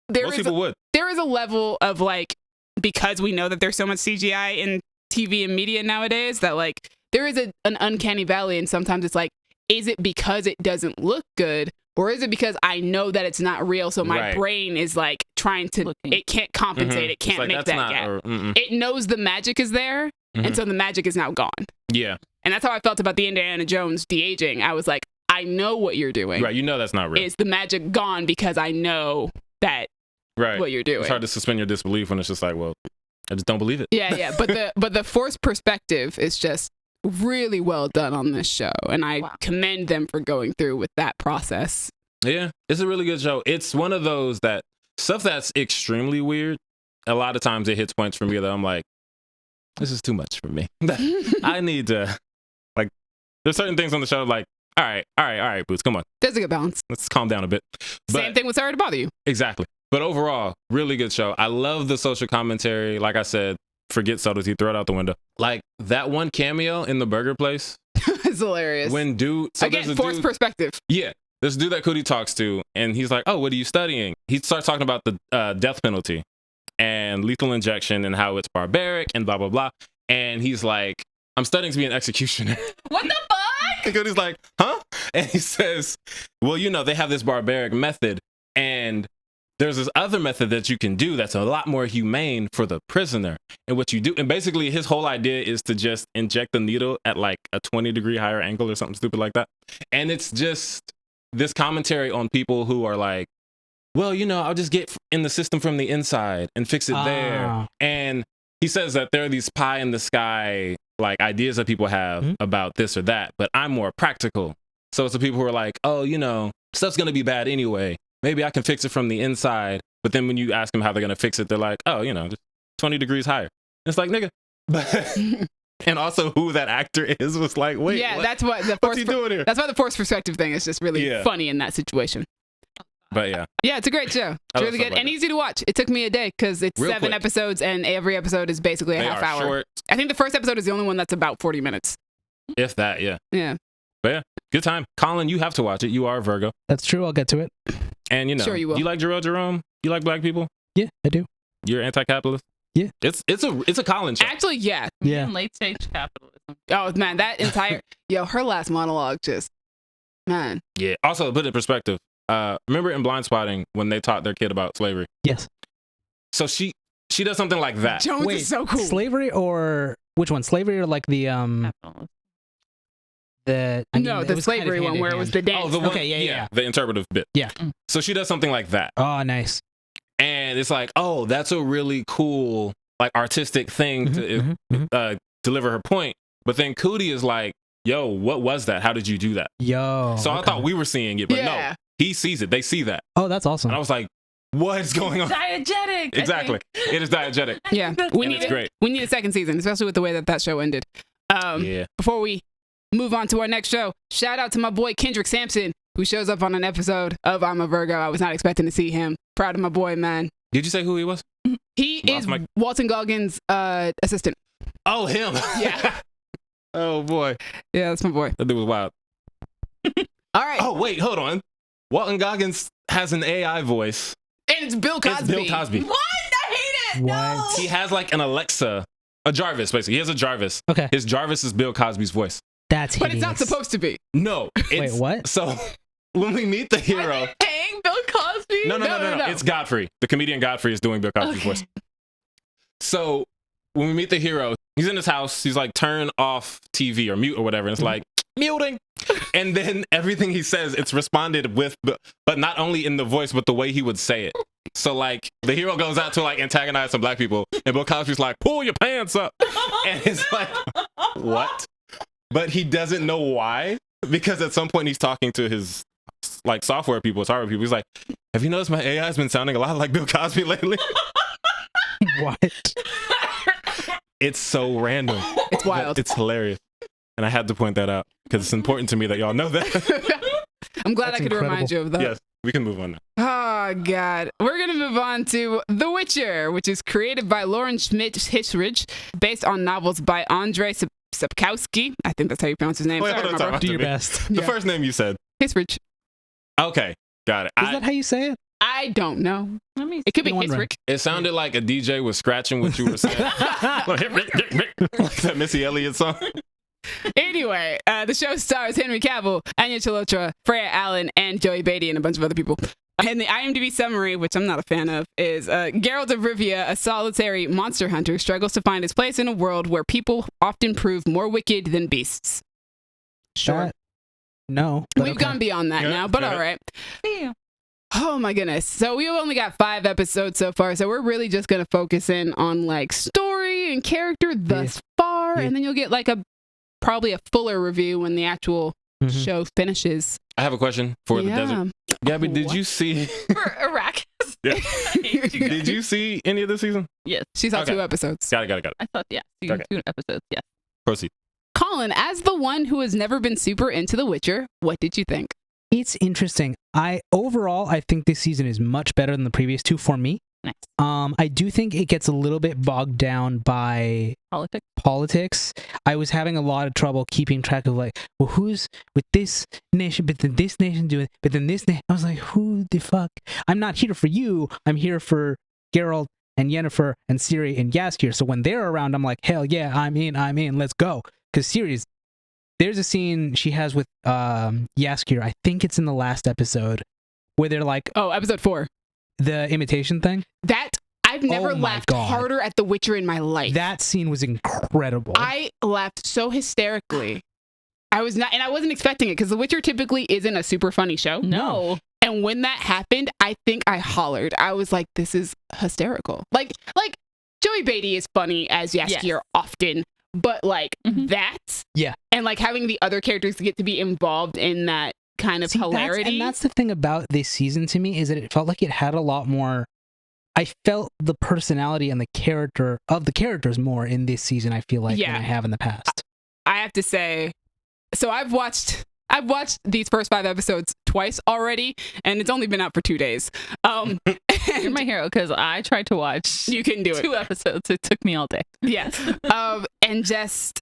there Most is people would. there is a level of like, because we know that there's so much CGI in TV and media nowadays, that like there is an uncanny valley, and sometimes it's like, is it because it doesn't look good, or is it because I know that it's not real, so my Right. brain is like trying to, Looking. it can't compensate, Mhm. it can't It's like, make that's that not, gap. or, mm-mm. It knows the magic is there, Mhm. and so the magic is now gone. Yeah. And that's how I felt about the Indiana Jones de-aging. I was like, I know what you're doing. Right. You know that's not real. Is the magic gone because I know that Right. what you're doing? It's hard to suspend your disbelief when it's just like, well, I just don't believe it. Yeah. But the forced perspective is just really well done on this show, and I Wow. commend them for going through with that process. Yeah. It's a really good show. It's one of those that stuff that's extremely weird. A lot of times it hits points for me that I'm like, this is too much for me. I need to, like, there's certain things on the show like, all right, Boots, come on. There's a good balance. Let's calm down a bit. Same thing with Sorry to Bother You. Exactly. But overall, really good show. I love the social commentary. Like I said, forget subtlety, throw it out the window. Like that one cameo in the burger place It's hilarious. when dude, so Again, there's a forced dude, perspective. yeah, this dude that Cootie talks to, and he's like, "Oh, what are you studying?" He starts talking about the death penalty and lethal injection and how it's barbaric and blah blah blah. And he's like, "I'm studying to be an executioner." What the fuck? And Cootie's like, "Huh?" And he says, "Well, you know, they have this barbaric method, and there's this other method that you can do that's a lot more humane for the prisoner. And what you do," and basically his whole idea is to just inject the needle at like a 20-degree higher angle or something stupid like that. And it's just this commentary on people who are like, well, you know, I'll just get in the system from the inside and fix it there. Ah. And he says that there are these pie in the sky like ideas that people have Mhm. about this or that, but I'm more practical. So it's the people who are like, oh, you know, stuff's gonna be bad anyway. Maybe I can fix it from the inside. But then when you ask them how they're gonna fix it, they're like, oh, you know, just 20 degrees higher. It's like, nigga. But and also who that actor is was like, wait, yeah, what? that's what the What's he forced doing here? that's why the forced perspective thing is just really Yeah. funny in that situation. But yeah, Yeah, it's a great show. I It's love really stuff good like and that. easy to watch. It took me a day because it's Real 7 quick. episodes and every episode is basically a they half are hour. short, I think the first episode is the only one that's about 40 minutes. if that. Yeah, Yeah. but yeah, good time. Colin, you have to watch it. You are a Virgo, That's true. I'll get to it. and you know, Sure you will. You like Jerome? You like black people? Yeah, I do. You're anti-capitalist. Yeah. It's a Colin show. Actually, yeah. Yeah. In late stage capitalism. Oh, man, that entire... Yo, her last monologue just... Man. Yeah. Also, to put it in perspective, remember in Blind Spotting when they taught their kid about slavery? Yes. So she does something like that. Jones Wait, is so cool. Slavery or which one? Slavery or like the Capitalism. No, the slavery one where it was the dance. Oh, the one, Okay, yeah. the interpretive bit. Yeah. So she does something like that, Oh, nice. and it's like, oh, that's a really cool, like, artistic thing to Mhm, mhm. deliver her point. But then Cootie is like, yo, what was that? How did you do that? Yo. So I okay. thought we were seeing it, but Yeah. no, he sees it. They see that, Oh, that's awesome. and I was like, what is going on? Diegetic. I Exactly. think. It is diegetic. Yeah. We And need it's it. great. We need a second season, especially with the way that show ended. Yeah. Before we move on to our next show, shout out to my boy Kendrick Sampson, who shows up on an episode of I'm a Virgo. I was not expecting to see him. Proud of my boy, man. Did you say who he was? He Lost is my- Walton Goggins' assistant. Oh, him. Yeah. Oh boy, Yeah, that's my boy. that dude was wild. All right. Oh wait, hold on. Walton Goggins has an AI voice. And it's Bill Cosby. It's Bill Cosby. What? I hate it. No. What? He has like an Alexa, a Jarvis basically. He has a Jarvis. Okay. His Jarvis is Bill Cosby's voice. That's But it's not hideous. supposed to be. No. Wait, It's, what? So when we meet the Are hero, they paying Bill Cosby? no. No. It's Godfrey. The comedian Godfrey is doing Bill Cosby's Okay. voice. So when we meet the hero, he's in his house. He's like, turn off TV or mute or whatever. And it's like, muting. And then everything he says, it's responded with, but not only in the voice, but the way he would say it. So like the hero goes out to like antagonize some black people, and Bill Cosby's like, pull your pants up. And it's like, what? But he doesn't know why, because at some point he's talking to his like software people, his hardware people. He's like, have you noticed my AI has been sounding a lot like Bill Cosby lately? What? It's so random. It's wild. It's hilarious. and I had to point that out because it's important to me that y'all know that. I'm glad That's I could remind incredible. you of that. Yes, we can move on now. Oh, God. We're going to move on to The Witcher, which is created by Lauren Schmidt-Hissrich, based on novels by Andrei Sapkowski. I think that's how you pronounce his name. Wait, Sorry, hold on, my time bro. out. Do your best. The Yeah. first name you said. Hissrich. Okay, got it. Is that how you say it? I don't know. Let me It could be No wonder. Hissrich. It sounded like a DJ was scratching what you were saying. Like that Missy Elliott song. Anyway, the show stars Henry Cavill, Anya Chalotra, Freya Allen, and Joey Beatty, and a bunch of other people. And the IMDb summary, which I'm not a fan of, is Geralt of Rivia, a solitary monster hunter, struggles to find his place in a world where people often prove more wicked than beasts. Sure. No. but We've okay. gone beyond that Yeah, now, but got it. all right. see. Oh my goodness. So we've only got 5 episodes so far, so we're really just going to focus in on like story and character thus far, Yeah. and then you'll get like probably a fuller review when the actual Mhm. show finishes. I have a question for the desert. Gabby, did What? you see? For Arrakis. Yeah. I hate you guys. Did you see any of the season? Yes. She saw Okay. 2 episodes. Got it. I thought, yeah. Okay. 2 episodes, yes. Proceed. Colin, as the one who has never been super into The Witcher, what did you think? It's interesting. Overall, I think this season is much better than the previous 2 for me. Nice. I do think it gets a little bit bogged down by politics. I was having a lot of trouble keeping track of like, well, who's with this nation, but then this nation doing, but then this nation. I was like, who the fuck? I'm not here for you. I'm here for Geralt and Yennefer and Ciri and Jaskier. So when they're around, I'm like, hell yeah, I'm in, let's go. Because Ciri's, there's a scene she has with Jaskier. I think it's in the last episode where they're like Oh, episode 4. the imitation thing. That I've never Oh my laughed God. harder at The Witcher in my life. That scene was incredible. I laughed so hysterically. I wasn't expecting it because The Witcher typically isn't a super funny show. No. And when that happened, I think I hollered. I was like, this is hysterical. Like Joey Beatty is funny as Jaskier Yes. often, but like Mhm. that. Yeah. And like having the other characters get to be involved in that kind of See, hilarity. That's the thing about this season to me is that it felt like it had a lot more. I felt the personality and the character of the characters more in this season. I feel like Yeah. than I have in the past. I have to say, so I've watched these first 5 episodes twice already, and it's only been out for 2 days. You're And my hero because I tried to watch you can do it. 2 episodes. It took me all day. Yeah. And just,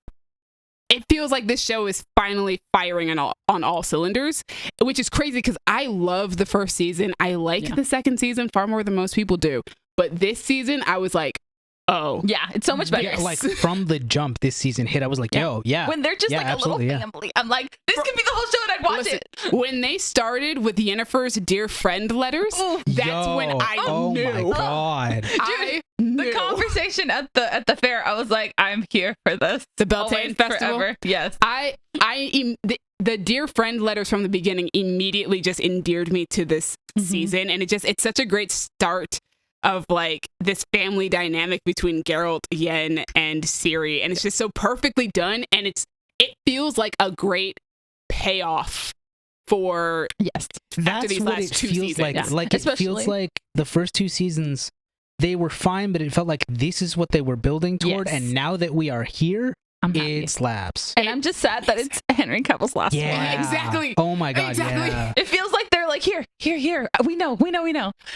it feels like this show is finally firing on all cylinders, which is crazy because I love the first season. I like Yeah. the second season far more than most people do. But this season, I was like, oh. Yeah, it's so much better. Yeah, like from the jump, this season hit. I was like, Yeah. yo, yeah. When they're just Yeah, like a little absolutely, yeah. family. I'm like, this could be the whole show and I'd watch Listen, it. when they started with Yennefer's dear friend letters, Ooh. that's when Yo, I oh knew. my god. I The knew. conversation at the fair, I was like, I'm here for this. The Beltane Always, Festival. forever. Yes. The dear friend letters from the beginning immediately just endeared me to this Mhm. season, and it's such a great start of like this family dynamic between Geralt, Yen, and Ciri, and it's just so perfectly done, and it feels like a great payoff for Yes. That's these what last it 2 feels seasons. like. Yeah. Like it Especially- feels like the first 2 seasons, they were fine, but it felt like this is what they were building toward. Yes. And now that we are here, I'm happy. it slaps. And I'm just sad that it's Henry Cavill's last one. Yeah, exactly. Oh my god, Exactly. yeah. It feels like they're like, here. We know.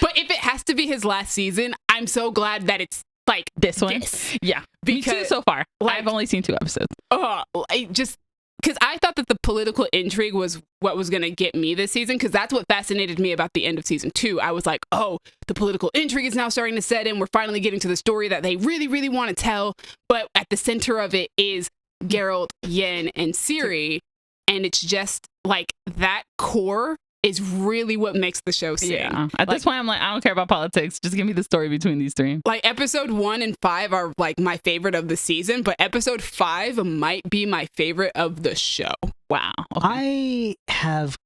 But if it has to be his last season, I'm so glad that it's like This one. this. Yeah. Me too Because, so far. like- I've only seen 2 episodes. Because I thought that the political intrigue was what was going to get me this season, because that's what fascinated me about the end of season 2. I was like, oh, the political intrigue is now starting to set in. We're finally getting to the story that they really, really want to tell. But at the center of it is Geralt, Yen, and Ciri. And it's just like that core is really what makes the show sing. Yeah. At this Like- point, I'm like, I don't care about politics. Just give me the story between these 3. Like episode 1 and 5 are like my favorite of the season, but episode 5 might be my favorite of the show. Wow. Okay. I have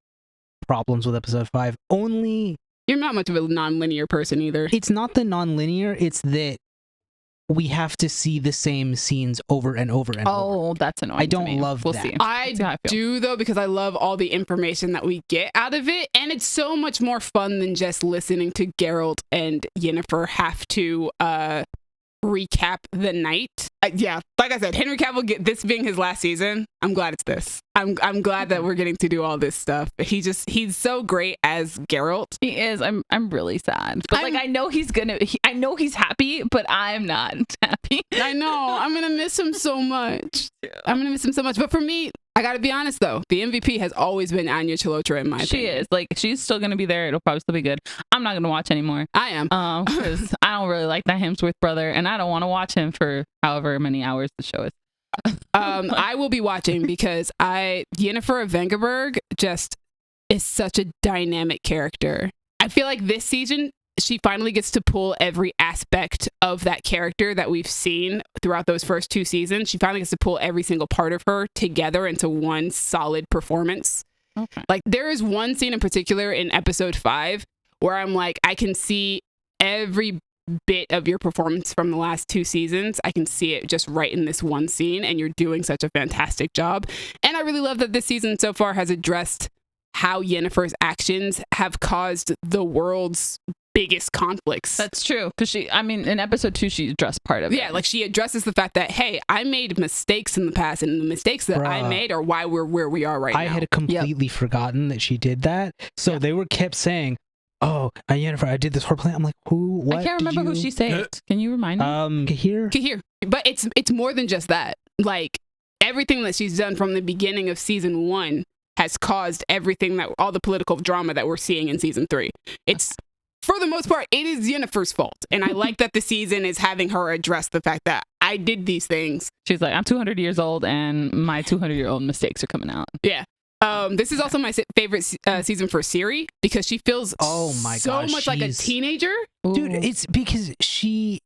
problems with episode 5. Only You're not much of a non-linear person either. it's not the non-linear, it's that we have to see the same scenes over and over and over. Oh, that's annoying. I to don't me. love We'll that. see. I See how I feel. do though, because I love all the information that we get out of it, and it's so much more fun than just listening to Geralt and Yennefer have to recap the night. yeah, like I said, Henry Cavill, this being his last season, I'm glad it's this. I'm glad that we're getting to do all this stuff. He's so great as Geralt. He is. I'm really sad, but like I know I know he's happy, but I'm not happy. I know. I'm gonna miss him so much. But for me, I gotta be honest though, the MVP has always been Anya Chalotra in my opinion. She is. Like, she's still gonna be there. It'll probably still be good. I'm not gonna watch anymore. I am. Because I don't really like that Hemsworth brother, and I don't want to watch him for however many hours the show is. I will be watching because Yennefer of Vengerberg just is such a dynamic character. I feel like this season she finally gets to pull every aspect of that character that we've seen throughout those first 2 seasons. She finally gets to pull every single part of her together into one solid performance. Okay. Like, there is one scene in particular in episode 5 where I'm like, I can see every bit of your performance from the last 2 seasons. I can see it just right in this one scene, and you're doing such a fantastic job. And I really love that this season so far has addressed how Yennefer's actions have caused the world's biggest conflicts. That's true. Because in episode 2, she addressed part of it. Yeah, like she addresses the fact that, hey, I made mistakes in the past, and the mistakes that I made are why we're where we are right now. I had completely forgotten that she did that. So they kept saying, oh, Yennefer, I did this whole plan. I'm like, who? What? I can't remember who she saved. Can you remind me? Kahir. But it's more than just that. Like, everything that she's done from the beginning of season 1 has caused all the political drama that we're seeing in season 3. It's, for the most part, it is Yennefer's fault. And I like that the season is having her address the fact that I did these things. She's like, I'm 200 years old and my 200-year-old mistakes are coming out. Yeah. This is also my favorite season for Ciri because she feels so much like a teenager. Dude, it's because she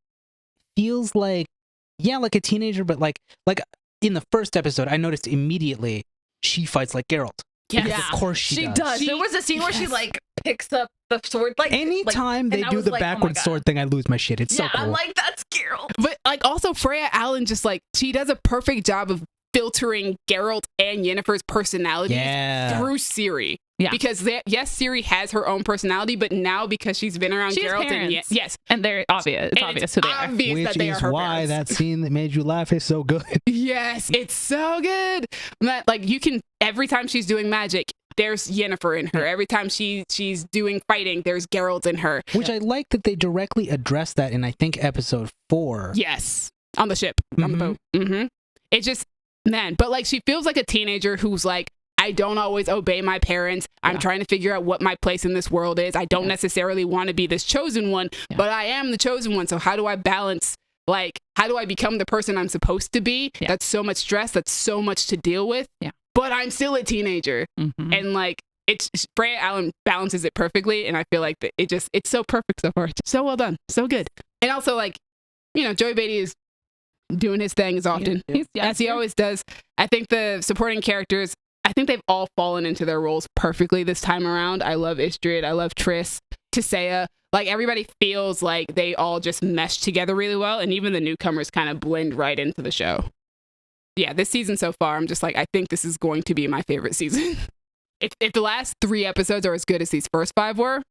feels like a teenager, but like in the first episode, I noticed immediately she fights like Geralt. Yeah, of course she does. There was a scene where she like picks up the sword. Like, anytime they do the backward sword thing, I lose my shit. It's so cool. I'm like, that's Geralt. But like, also Freya Allan, just like, she does a perfect job of filtering Geralt and Yennefer's personalities through Ciri. Yeah. Because yes, Ciri has her own personality, but now because she's been around Geralt and they're obvious. It's obvious who they are. Which is why that scene that made you laugh is so good. Yes, it's so good. Like, you can, every time she's doing magic, there's Yennefer in her. Every time she's doing fighting, there's Geralt in her. Which I like that they directly address that in, I think, episode 4. Yes, on the ship, on the boat. Mm-hmm. It's just, man, but like, she feels like a teenager who's like, I don't always obey my parents. I'm trying to figure out what my place in this world is. I don't necessarily want to be this chosen one, but I am the chosen one. So how do I balance, like, how do I become the person I'm supposed to be? Yeah. That's so much stress. That's so much to deal with. Yeah. But I'm still a teenager. Mm-hmm. And like, Freya Allan balances it perfectly. And I feel like it's so perfect so far. So well done. So good. And also, like, Joey Beatty is doing his thing as often as he always does. I think the supporting characters, I think they've all fallen into their roles perfectly this time around. I love Istrid. I love Triss, Tisea. Like, everybody feels like they all just mesh together really well. And even the newcomers kind of blend right into the show. Yeah, this season so far, I'm just like, I think this is going to be my favorite season. If the last 3 episodes are as good as these first 5 were,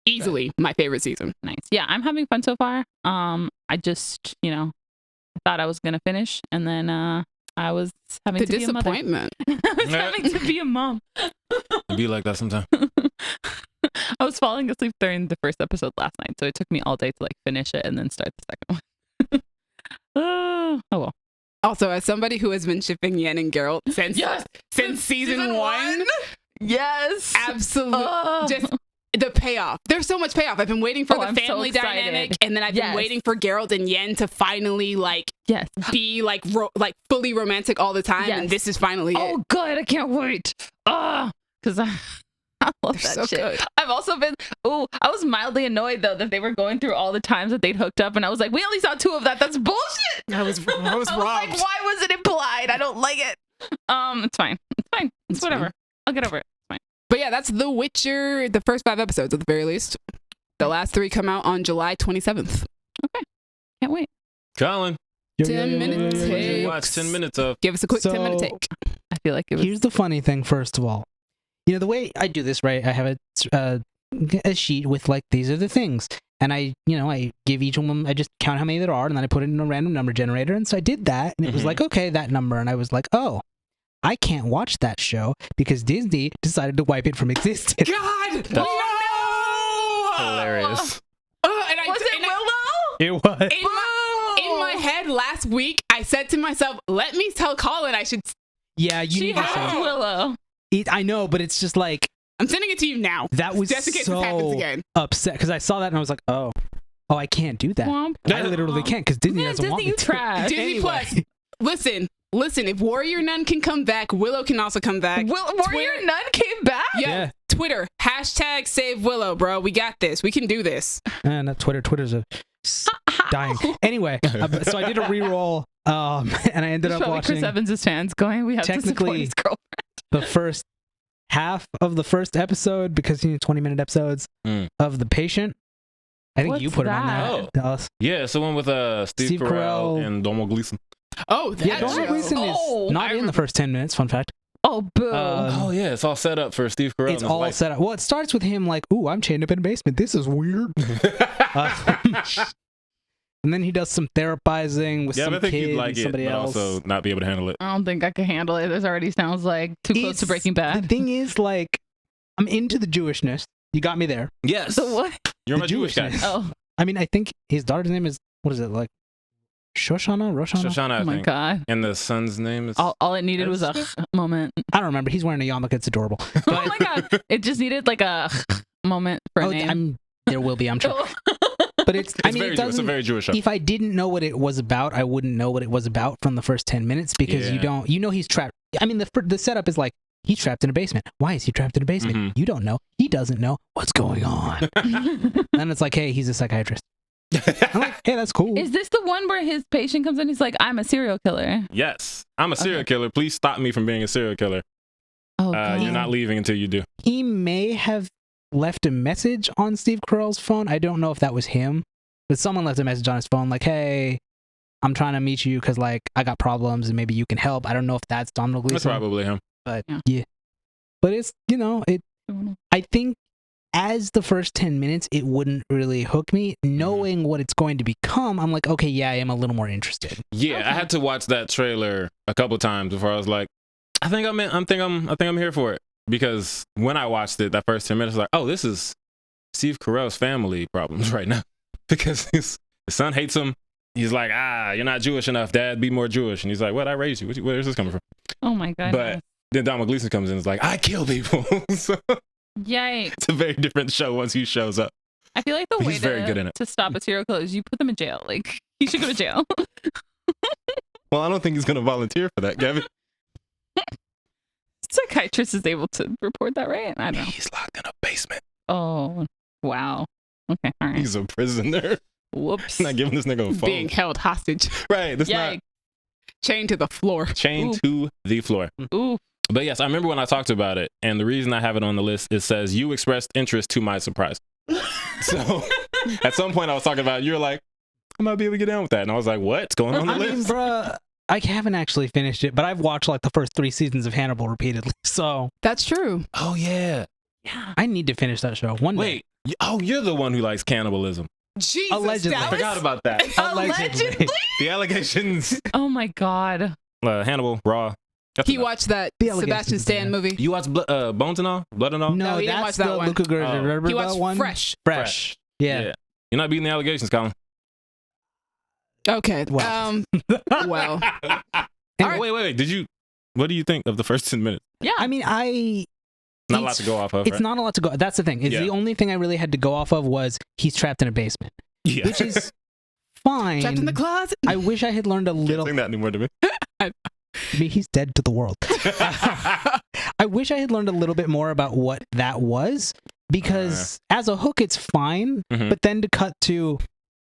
easily my favorite season. Nice. Yeah, I'm having fun so far. I just, I thought I was going to finish. And then I was having to be a mother. Disappointment. I was having to be a mom. It'd be like that sometimes. I was falling asleep during the first episode last night, so it took me all day to like finish it and then start the second one. Oh well. Also, as somebody who has been shipping Yen and Geralt since season 1, yes, absolutely, just the payoff. There's so much payoff. I've been waiting for the family dynamic, and then I've been waiting for Geralt and Yen to finally be like fully romantic all the time, and this is finally it. Oh god, I can't wait. Because I love that so shit. Good. I've also been, I was mildly annoyed though that they were going through all the times that they'd hooked up, and I was like, we only saw 2 of that. That's bullshit. I was robbed. Like, why was it implied? I don't like it. It's fine. It's whatever. Fine. I'll get over it. It's fine. But yeah, that's The Witcher, the first 5 episodes at the very least. The last 3 come out on July 27th. Okay. Can't wait. Colin. 10 minute take. Watch 10 minutes of. Give us a quick 10-minute take. I feel like it was. Here's the funny thing, first of all. The way I do this, right? I have a sheet with like, these are the things. and I give each of them, I just count how many there are, and then I put it in a random number generator. And so I did that, and it was like, okay, that number. And I was like, oh, I can't watch that show because Disney decided to wipe it from existence. God! That's hilarious. It was. In my head last week, I said to myself, let me tell Colin I should. Yeah, you need to has say Willow. it. I know, but it's just like, I'm sending it to you now. that was Just in case this happens so again. upset because I saw that and I was like, oh, I can't do that. Womp. I literally can't because Disney Yeah, doesn't want Disney, me you to. trash. Disney Anyway. Plus. Listen. If Warrior Nun can come back, Willow can also come back. Warrior Nun came back? Yeah. Twitter, #save Willow, bro. We got this. We can do this. And Twitter's dying. Anyway, so I did a reroll, and I ended up watching Chris Evans' fans going, we have to support technically his girlfriend. the first half of the first episode because 20-minute episodes of The Patient. I think What's you put that? it on there, Dallas. Yeah, it's the one with Steve Carell and Domhnall Gleeson. Oh, Yeah, that's Domhnall Gleeson is not in the first 10 minutes. Fun fact. Oh, boo. Oh yeah, it's all set up for Steve Carell. It's all set up. Well, it starts with him like, "Ooh, I'm chained up in a basement. This is weird." And then he does some therapizing with some I think kid you'd like and it, somebody but else. also not be able to handle it. I don't think I can handle it. This already sounds like too close to Breaking Bad. The thing is, like, I'm into the Jewishness. You got me there. Yes, So what? you're The my Jewish guy. Jewishness. Oh, I mean, I think his daughter's name is, what is it, like Shoshana? Shoshana, I oh my think. God. And the son's name is. All it needed was a moment. I don't remember. He's wearing a yarmulke. It's adorable. Oh my God. It just needed like a moment for a name. There will be, I'm sure. But it's I mean, very it Jewish. It's a doesn't. very Jewish show. If I didn't know what it was about, I wouldn't know what it was about from the first 10 minutes because Yeah. he's trapped. I mean, the setup is like, he's trapped in a basement. Why is he trapped in a basement? Mhm. You don't know. He doesn't know what's going on. Then it's like, hey, he's a psychiatrist. I'm like, hey, that's cool. Is this the one where his patient comes in? He's like, I'm a serial killer. Yes, I'm a serial Okay. killer. Please stop me from being a serial killer. Oh, God. You're not leaving until you do. He may have left a message on Steve Carell's phone. I don't know if that was him, but someone left a message on his phone like, hey, I'm trying to meet you because like I got problems and maybe you can help. I don't know if that's Domhnall Gleeson. That's probably him. But Yeah. yeah. But it's, I think as the first 10 minutes, it wouldn't really hook me. Knowing what it's going to become, I'm like, okay, yeah, I am a little more interested. Yeah, Okay. I had to watch that trailer a couple times before I was like, I think I'm here for it. Because when I watched it, that first 10 minutes, I was like, oh, this is Steve Carell's family problems right now. Because his son hates him. He's like, you're not Jewish enough, Dad. Be more Jewish. And he's like, what? I raised you. Where's this coming from? Oh my God. But then Domhnall Gleeson comes in and is like, I kill people. So Yikes. it's a very different show once he shows up. I feel like the But way he's very good in it. to stop a serial killer is you put them in jail. Like, you should go to jail. Well, I don't think he's going to volunteer for that, Gavin. Psychiatrist is able to report that, right? I don't know. He's locked in a basement. Oh, wow. Okay, all right. He's a prisoner. Whoops. Not giving this nigga a phone. Being held hostage. Right. That's Yikes. not Chained to the floor. chained to the floor. Ooh. But yes, I remember when I talked about it, and the reason I have it on the list, it says, you expressed interest to my surprise. So at some point I was talking about, you're like, I might be able to get down with that. And I was like, what's going on the I mean, list? bruh, I haven't actually finished it, but I've watched like the first 3 seasons of Hannibal repeatedly. So That's true. Oh, yeah. Yeah. I need to finish that show one day. Wait. Oh, you're the one who likes cannibalism. Jesus, Allegedly. I Dallas. forgot about that. Allegedly. The allegations. Oh my God. Hannibal, Raw. That's He enough. watched that The allegations, Sebastian Stan yeah. movie. You watched Bones and All? Blood and All? No, No, he didn't that's watch that the one. Luca Gerber He watched one. Fresh. Fresh. Yeah. You're not beating the allegations, Colin. Okay. Well. Well. Anyway, wait. What do you think of the first 10 minutes? Yeah. I mean, Not a lot to go off of, It's right? not a lot to go. That's the thing. Is Yeah. the only thing I really had to go off of was he's trapped in a basement, Yeah. which is fine. Trapped in the closet. I wish I had learned a Can't little. sing that anymore to me. I mean, he's dead to the world. I wish I had learned a little bit more about what that was because as a hook, it's fine. Mhm. But then to cut to,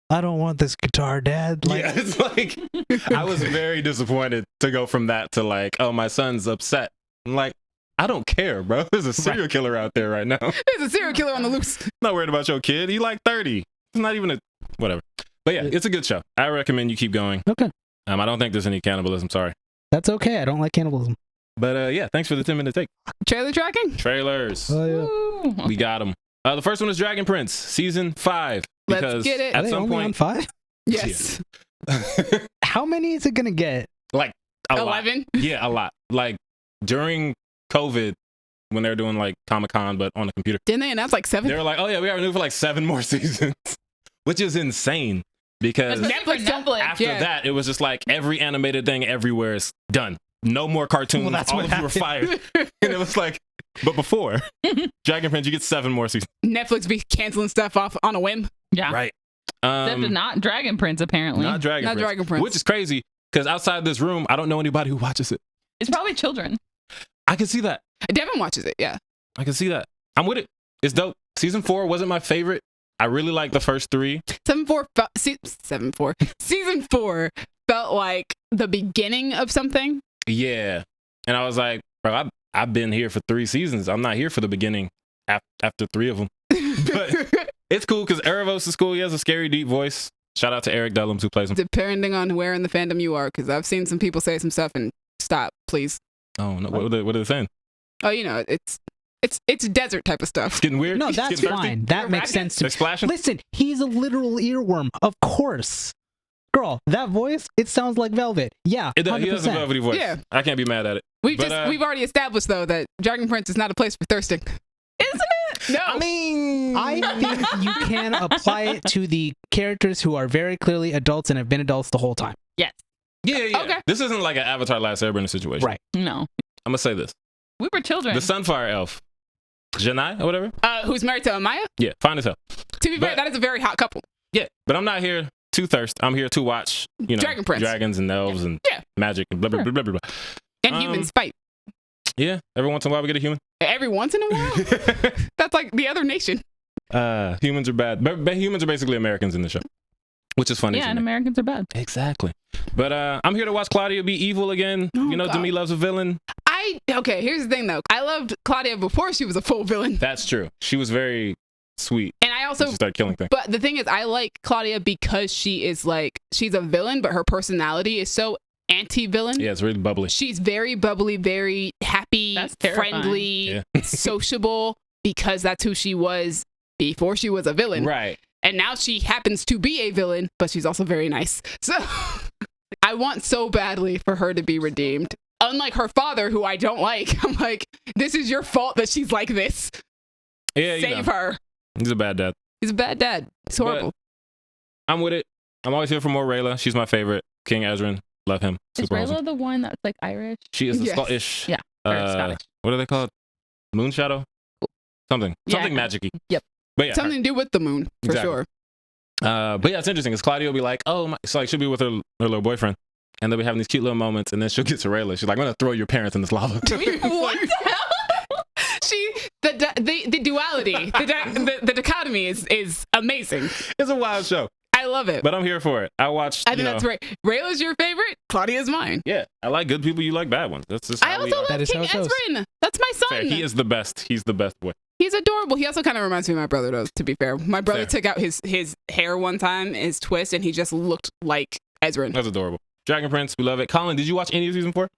I don't want this guitar, Dad. Like, Yeah, it's like, I was very disappointed to go from that to like, oh, my son's upset. I'm like, I don't care, bro. There's a serial killer out there right now. There's a serial killer on the loose. Not worried about your kid. He like 30. It's not even whatever. But yeah, it's a good show. I recommend you keep going. Okay. I don't think there's any cannibalism. Sorry. that's okay. I don't like cannibalism. But yeah, thanks for the 10-minute take. Trailer tracking? Trailers. Oh, yeah. Ooh. We got them. The first one is Dragon Prince, season 5. Let's because get it. Are at they some only on point, 5? Yes. How many is it gonna get? like a lot. 11. Yeah, a lot. Like during COVID, when they were doing like Comic-Con, but on the computer, Didn't they announce like 7? they were like, "Oh yeah, we got renewed for like 7 more seasons," which is insane because Netflix. after Yeah. that, it was just like every animated thing everywhere is done. No more cartoons. Well, that's all what of you were fired. And it was like, but before Dragon Prince, you get 7 more seasons. Netflix be canceling stuff off on a whim. Yeah. Right. Except not Dragon Prince, apparently. Not Dragon Not Prince. Dragon Prince. Which is crazy because outside this room, I don't know anybody who watches it. It's probably children. I can see that. Devin watches it, yeah. I can see that. I'm with it. It's dope. Season 4 wasn't my favorite. I really liked the first 3. 7-4 Season 4 felt like the beginning of something. Yeah. And I was like, bro, I've been here for 3 seasons. I'm not here for the beginning after 3 of them. But it's cool because Erebos is cool. He has a scary, deep voice. Shout out to Eric Dellums who plays him. Depending on where in the fandom you are, because I've seen some people say some stuff and stop, please. Oh, no. What are they saying? Oh, you know, it's desert type of stuff. It's getting weird? No, It's that's getting thirsty? fine. That makes sense to They're splashing? Listen, he's a literal earworm. Of course. Girl, that voice, it sounds like velvet. Yeah, He has a 100%. velvety voice. Yeah. I can't be mad at it. We've But, we've already established though that Dragon Prince is not a place for thirsting. Isn't it? No. I mean, I think you can apply it to the characters who are very clearly adults and have been adults the whole time. Yes. yeah. Okay. This isn't like an Avatar Last Airbender situation. Right. No. I'm going to say this. We were children. The Sunfire Elf, Janai or whatever? Who's married to Amaya? Yeah, fine as hell. To be fair, But- that is a very hot couple. Yeah, but I'm not here to thirst. I'm here to watch, Dragon Prince. dragons and elves and Yeah. magic and blah, blah, blah, blah, blah, blah. And humans fight. Yeah, every once in a while we get a human. Every once in a while? That's like the other nation. Humans are bad. But humans are basically Americans in the show, which is funny. yeah, to and me. Americans are bad. Exactly. But I'm here to watch Claudia be evil again. Oh, God. Demi loves a villain. Okay, here's the thing though. I loved Claudia before she was a full villain. That's true. She was very sweet. And I also She started killing things. But the thing is, I like Claudia because she is like, she's a villain, but her personality is so anti-villain. Yeah, it's really bubbly. She's very bubbly, very happy, That's terrifying. friendly, Yeah. sociable, because that's who she was before she was a villain. Right. And now she happens to be a villain, but she's also very nice. So I want so badly for her to be redeemed. Unlike her father, who I don't like. I'm like, this is your fault that she's like this. Yeah, you Save know. her. He's a bad dad. He's a bad dad. It's horrible. I'm with it. I'm always here for more Rayla. She's my favorite. King Ezrin. Love him. Is Super Rayla awesome. the one that's like Irish? She is the Yes. Scottish. Yeah, or Scottish. What are they called? Moonshadow? Something. Yeah. Something magic-y. Yep. But yeah, Something to do with the moon, for Exactly. sure. but yeah, it's interesting because Claudia will be like, oh, it's like she'll be with her little boyfriend. And they'll be having these cute little moments. And then she'll get to Rayla. She's like, I'm going to throw your parents in this lava. What the hell? The duality, the dichotomy is amazing. It's a wild show. I love it. But I'm here for it. I watched, I think that's right. Rayla's your favorite. Claudia's mine. Yeah, I like good people. You like bad ones. That's just I how we also are. That love is King how it goes. Ezrin. That's my son. Fair. He is the best. He's the best boy. He's adorable. He also kind of reminds me of my brother, though, to be fair. My brother Fair. took out his hair one time, his twist, and he just looked like Ezrin. That's adorable. Dragon Prince, we love it. Colin, did you watch any of season 4?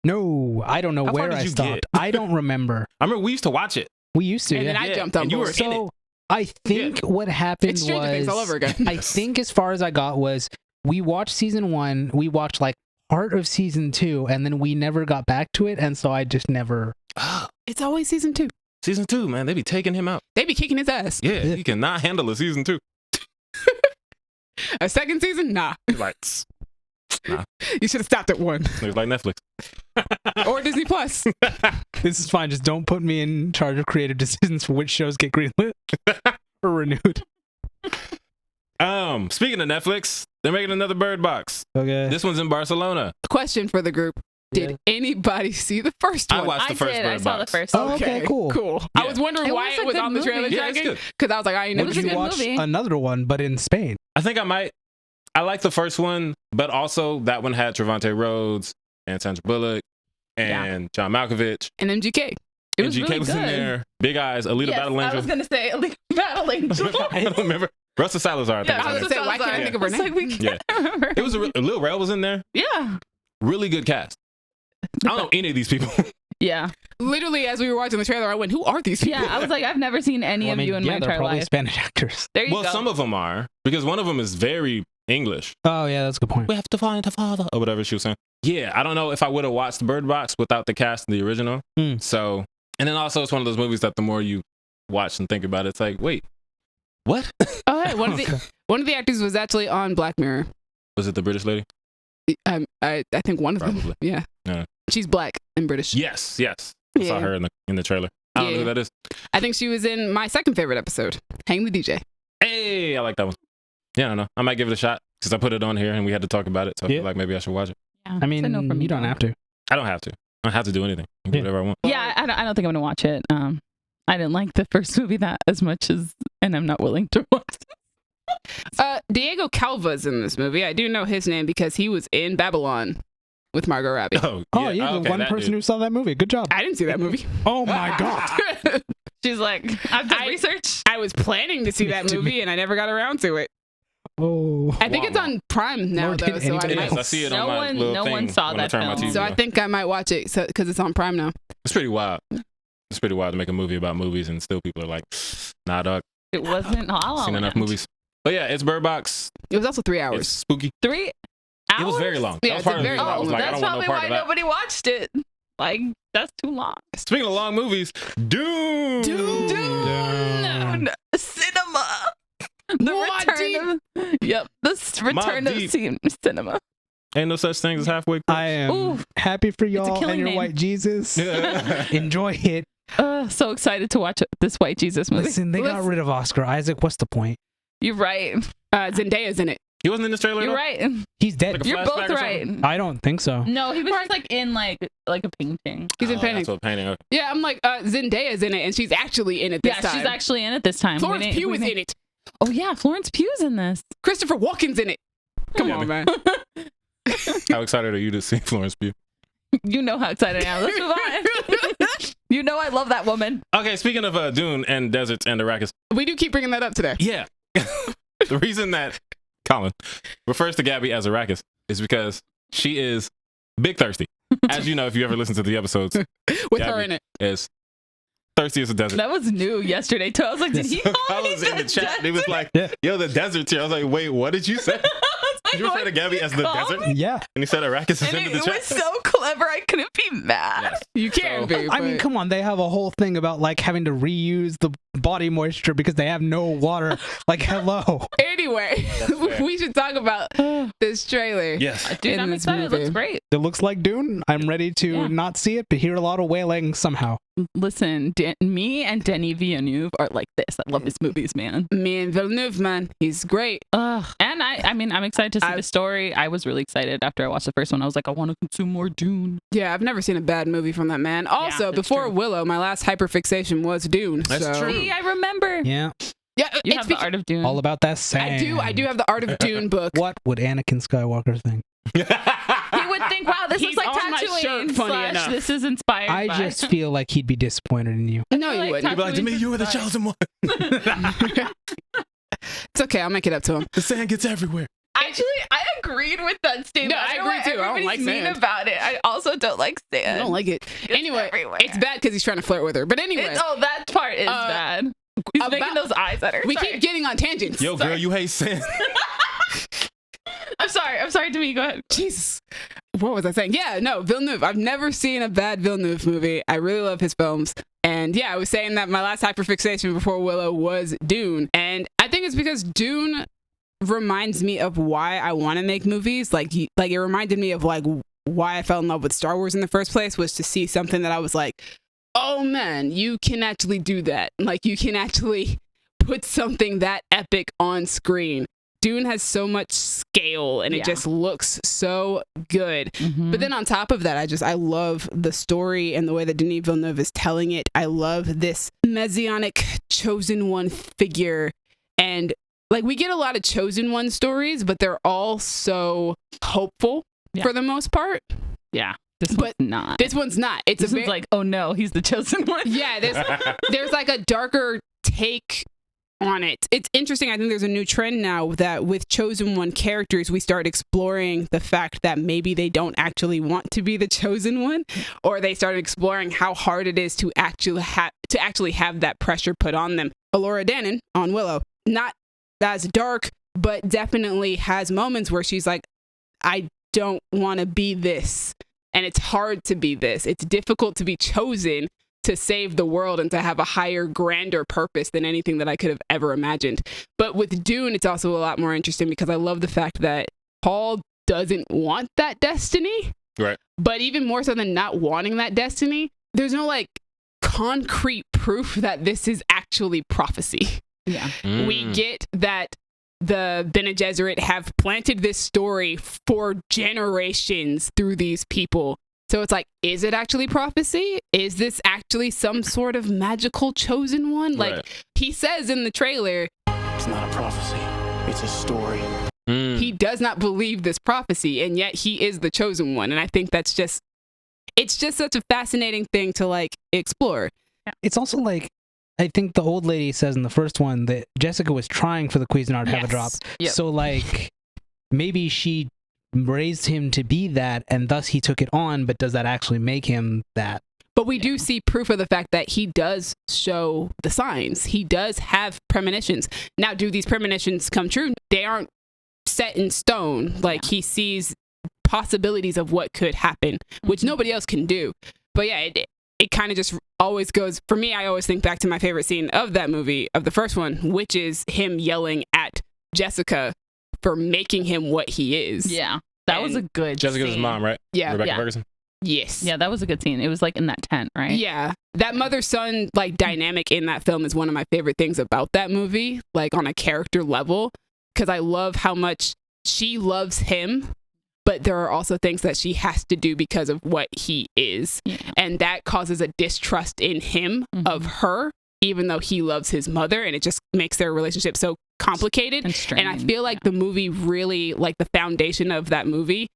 No, I don't know How far where did I you stopped. get? I don't remember. I remember we used to watch it. We used to, And yeah. then I Yeah, jumped on and you were board. in it. So I think what happened It's Stranger Things all over again. I think as far as I got was we watched season 1, we watched like part of season 2, and then we never got back to it, and so I just never. It's always season 2. Season 2, man, they be taking him out. They be kicking his ass. Yeah, he cannot handle a season 2. A second season? Nah. He's like, You should have stopped at 1. he's like Netflix. Or Disney Plus. This is fine. Just don't put me in charge of creative decisions for which shows get greenlit or renewed. Speaking of Netflix, they're making another Bird Box. Okay. This one's in Barcelona. Question for the group. Did anybody see the first one? I watched the first I Bird saw the Box. first Oh, one. okay, cool. Cool. Yeah. I was wondering It why was it a was good on the trailer movie. Yeah, it's dragging. good. Because I was like, I ain't What never was did a you seen good watch? movie. Another one, but in Spain. I think I might. I like the first one, but also that one had Trevante Rhodes and Sandra Bullock and John Malkovich. And MGK. It was MGK really was good. in there. Big Eyes, Alita Yes, Battle I Angel. was gonna say Alita Battle Angel. I don't remember. Russell Salazar, I think. Yeah, was I in was there. gonna say, why can't I think of her It's name? like we Yeah. can't remember. It was Lil Rel was in there. Yeah. Really good cast. I don't know any of these people. Yeah. Literally, as we were watching the trailer, I went, "Who are these people?" Yeah, I was like, I've never seen any of you in my they're entire probably life. Spanish actors. There you Well, go. some of them are, because one of them is very English. Oh yeah, that's a good point. We have to find the father, or whatever she was saying. Yeah, I don't know if I would have watched Bird Box without the cast in the original. So, and then also it's one of those movies that the more you watch and think about it, it's like, wait, what? Oh, hey, one of the actors was actually on Black Mirror. Was it the British lady? I think one of them. Probably. Yeah. Yeah. She's black and British. Yes. I saw her in the trailer. I don't know who that is. I think she was in my second favorite episode, Hang the DJ. Hey, I like that one. Yeah, I don't know. I might give it a shot because I put it on here and we had to talk about it. So I feel like maybe I should watch it. Yeah, I mean, you don't have to. I don't have to. I don't have to do anything. I can do whatever I want. Yeah, I don't think I'm gonna watch it. I didn't like the first movie that as much as, and I'm not willing to watch it. Diego Calva's in this movie. I do know his name because he was in Babylon with Margot Robbie. Oh, you're the one person who saw that movie. Good job. I didn't see that movie. Oh my god. She's like, I've done research. I was planning to see that movie and I never got around to it. Oh. I think it's on Prime now, Nor though. did So anybody I It is. might. I see it No on my one- little no thing one saw when I that turn my film. TV So I on. think I might watch it because it's on Prime now. It's pretty wild. It's pretty wild to make a movie about movies and still people are like, nah, dog. It wasn't all Seen enough movies. But yeah, it's Bird Box. It was also 3 hours. It's spooky. 3 hours. It was very long. Yeah, That was it's part a of the very reason why I was long like, I That's don't want probably no part why of that. nobody watched it. Like, that's too long. Speaking of long movies, Dune. Dune. Cinema. The return of cinema. Ain't no such thing as halfway. I am Ooh. happy for y'all killing and your name. white Jesus. Enjoy it. So excited to watch this White Jesus movie. Listen, they got rid of Oscar Isaac. What's the point? You're right. Zendaya's in it. He wasn't in this trailer. You're though? right. He's dead. Like a You're flashback both or right. something? I don't think so. No, he was just like in like a painting. He's in painting. That's what painting. Okay. Yeah, I'm like, Zendaya's in it, and she's actually in it this time. She's actually in it this time. Florence Pugh is in it. Oh yeah, Florence Pugh's in this. Christopher Walken's in it. Come Yeah, on, man. How excited are you to see Florence Pugh? You know how excited I am. Let's move on. You know I love that woman. Okay, speaking of Dune and deserts and Arrakis. We do keep bringing that up today. Yeah. The reason that Colin refers to Gabby as Arrakis is because she is big thirsty. As you know, if you ever listen to the episodes, With her Gabby in it. is thirsty as a desert. That was new yesterday too. I was like, did he So call me Colin's in the the chat. He was desert? like, Yeah. yo, the desert's here. I was like, wait, what did you say? Did you refer to Gabby as the desert? Yeah. And he said Arrakis is And into it the was chat. so clever. I couldn't be mad. Yes. You can So- be. I mean, but- come on. They have a whole thing about like having to reuse the body moisture because they have no water. Like, hello. Anyway, fair. we should talk about this trailer. Yes. Dude, in I'm this excited. It movie. looks great. It looks like Dune. I'm ready to Yeah. not see it, but hear a lot of wailing somehow. Listen, me and Denis Villeneuve are like this. I love his movies, man. Me and Villeneuve, man. He's great. Ugh. And I mean, I'm excited to see the story. I was really excited after I watched the first one. I was like, I want to consume more Dune. Yeah, I've never seen a bad movie from that man. Also, that's before true. Willow, my last hyperfixation was Dune. That's so. true. See, I remember. Yeah. Yeah, You it's have the beca- Art of Dune. All about that sand. I do have the Art of Dune book. What would Anakin Skywalker think? He would think, wow, this He's looks like on my shirt, Tatooine. funny enough. This is inspired I by. just feel like he'd be disappointed in you. No, you like wouldn't. He'd be like, to me, you were the chosen one. It's okay. I'll make it up to him. The sand gets everywhere. Actually, I agreed with that statement. No, I don't know agree what too. I don't everybody's like mean sand. about it. I also don't like sand. I don't like it. Anyway, everywhere. it's bad because he's trying to flirt with her. But anyway, that part is bad. He's about- making those eyes at her. we Sorry. keep getting on tangents. Yo, girl, you hate sand. I'm sorry, Demi. Go ahead. Jesus. What was I saying? Yeah, no, Villeneuve. I've never seen a bad Villeneuve movie. I really love his films. And yeah, I was saying that my last hyperfixation before Willow was Dune. And I think it's because Dune reminds me of why I want to make movies. Like it reminded me of like why I fell in love with Star Wars in the first place, was to see something that I was like, oh man, you can actually do that. Like you can actually put something that epic on screen. Dune has so much scale and it just looks so good. Mm-hmm. But then on top of that, I love the story and the way that Denis Villeneuve is telling it. I love this messianic chosen one figure. And like we get a lot of chosen one stories, but they're all so hopeful for the most part. Yeah. This But one's not. This one's not. It's This a one's like, oh no, he's the chosen one. yeah, there's like a darker take on it. It's interesting. I think there's a new trend now that with Chosen One characters, we start exploring the fact that maybe they don't actually want to be the chosen one, or they started exploring how hard it is to actually have that pressure put on them. Elora Danan on Willow, not as dark, but definitely has moments where she's like, I don't want to be this. And it's hard to be this. It's difficult to be chosen to save the world and to have a higher, grander purpose than anything that I could have ever imagined. But with Dune, it's also a lot more interesting because I love the fact that Paul doesn't want that destiny. Right. But even more so than not wanting that destiny, there's no like concrete proof that this is actually prophecy. Yeah. We get that the Bene Gesserit have planted this story for generations through these people. So it's like, is it actually prophecy? Is this actually some sort of magical chosen one? Like he says in the trailer, it's not a prophecy, it's a story. He does not believe this prophecy, and yet he is the chosen one. And I think it's just such a fascinating thing to like explore. It's also like, I think the old lady says in the first one that Jessica was trying for the Cuisinart to have a drop. Yep. So like, maybe she raised him to be that, and thus he took it on, but does that actually make him that? But we do see proof of the fact that he does show the signs. He does have premonitions. Now, do these premonitions come true? They aren't set in stone. Like he sees possibilities of what could happen, which nobody else can do. But yeah, it kind of just always goes, for me, I always think back to my favorite scene of that movie, of the first one, which is him yelling at Jessica for making him what he is. Yeah. That was a good Jessica's scene. mom, right? Yeah. Rebecca Ferguson? Yes. Yeah, that was a good scene. It was like in that tent, right? Yeah. That mother-son like dynamic in that film is one of my favorite things about that movie, like on a character level, because I love how much she loves him, but there are also things that she has to do because of what he is. Yeah. And that causes a distrust in him of her, even though he loves his mother, and it just makes their relationship so complicated. And I feel like the movie really, like the foundation of that movie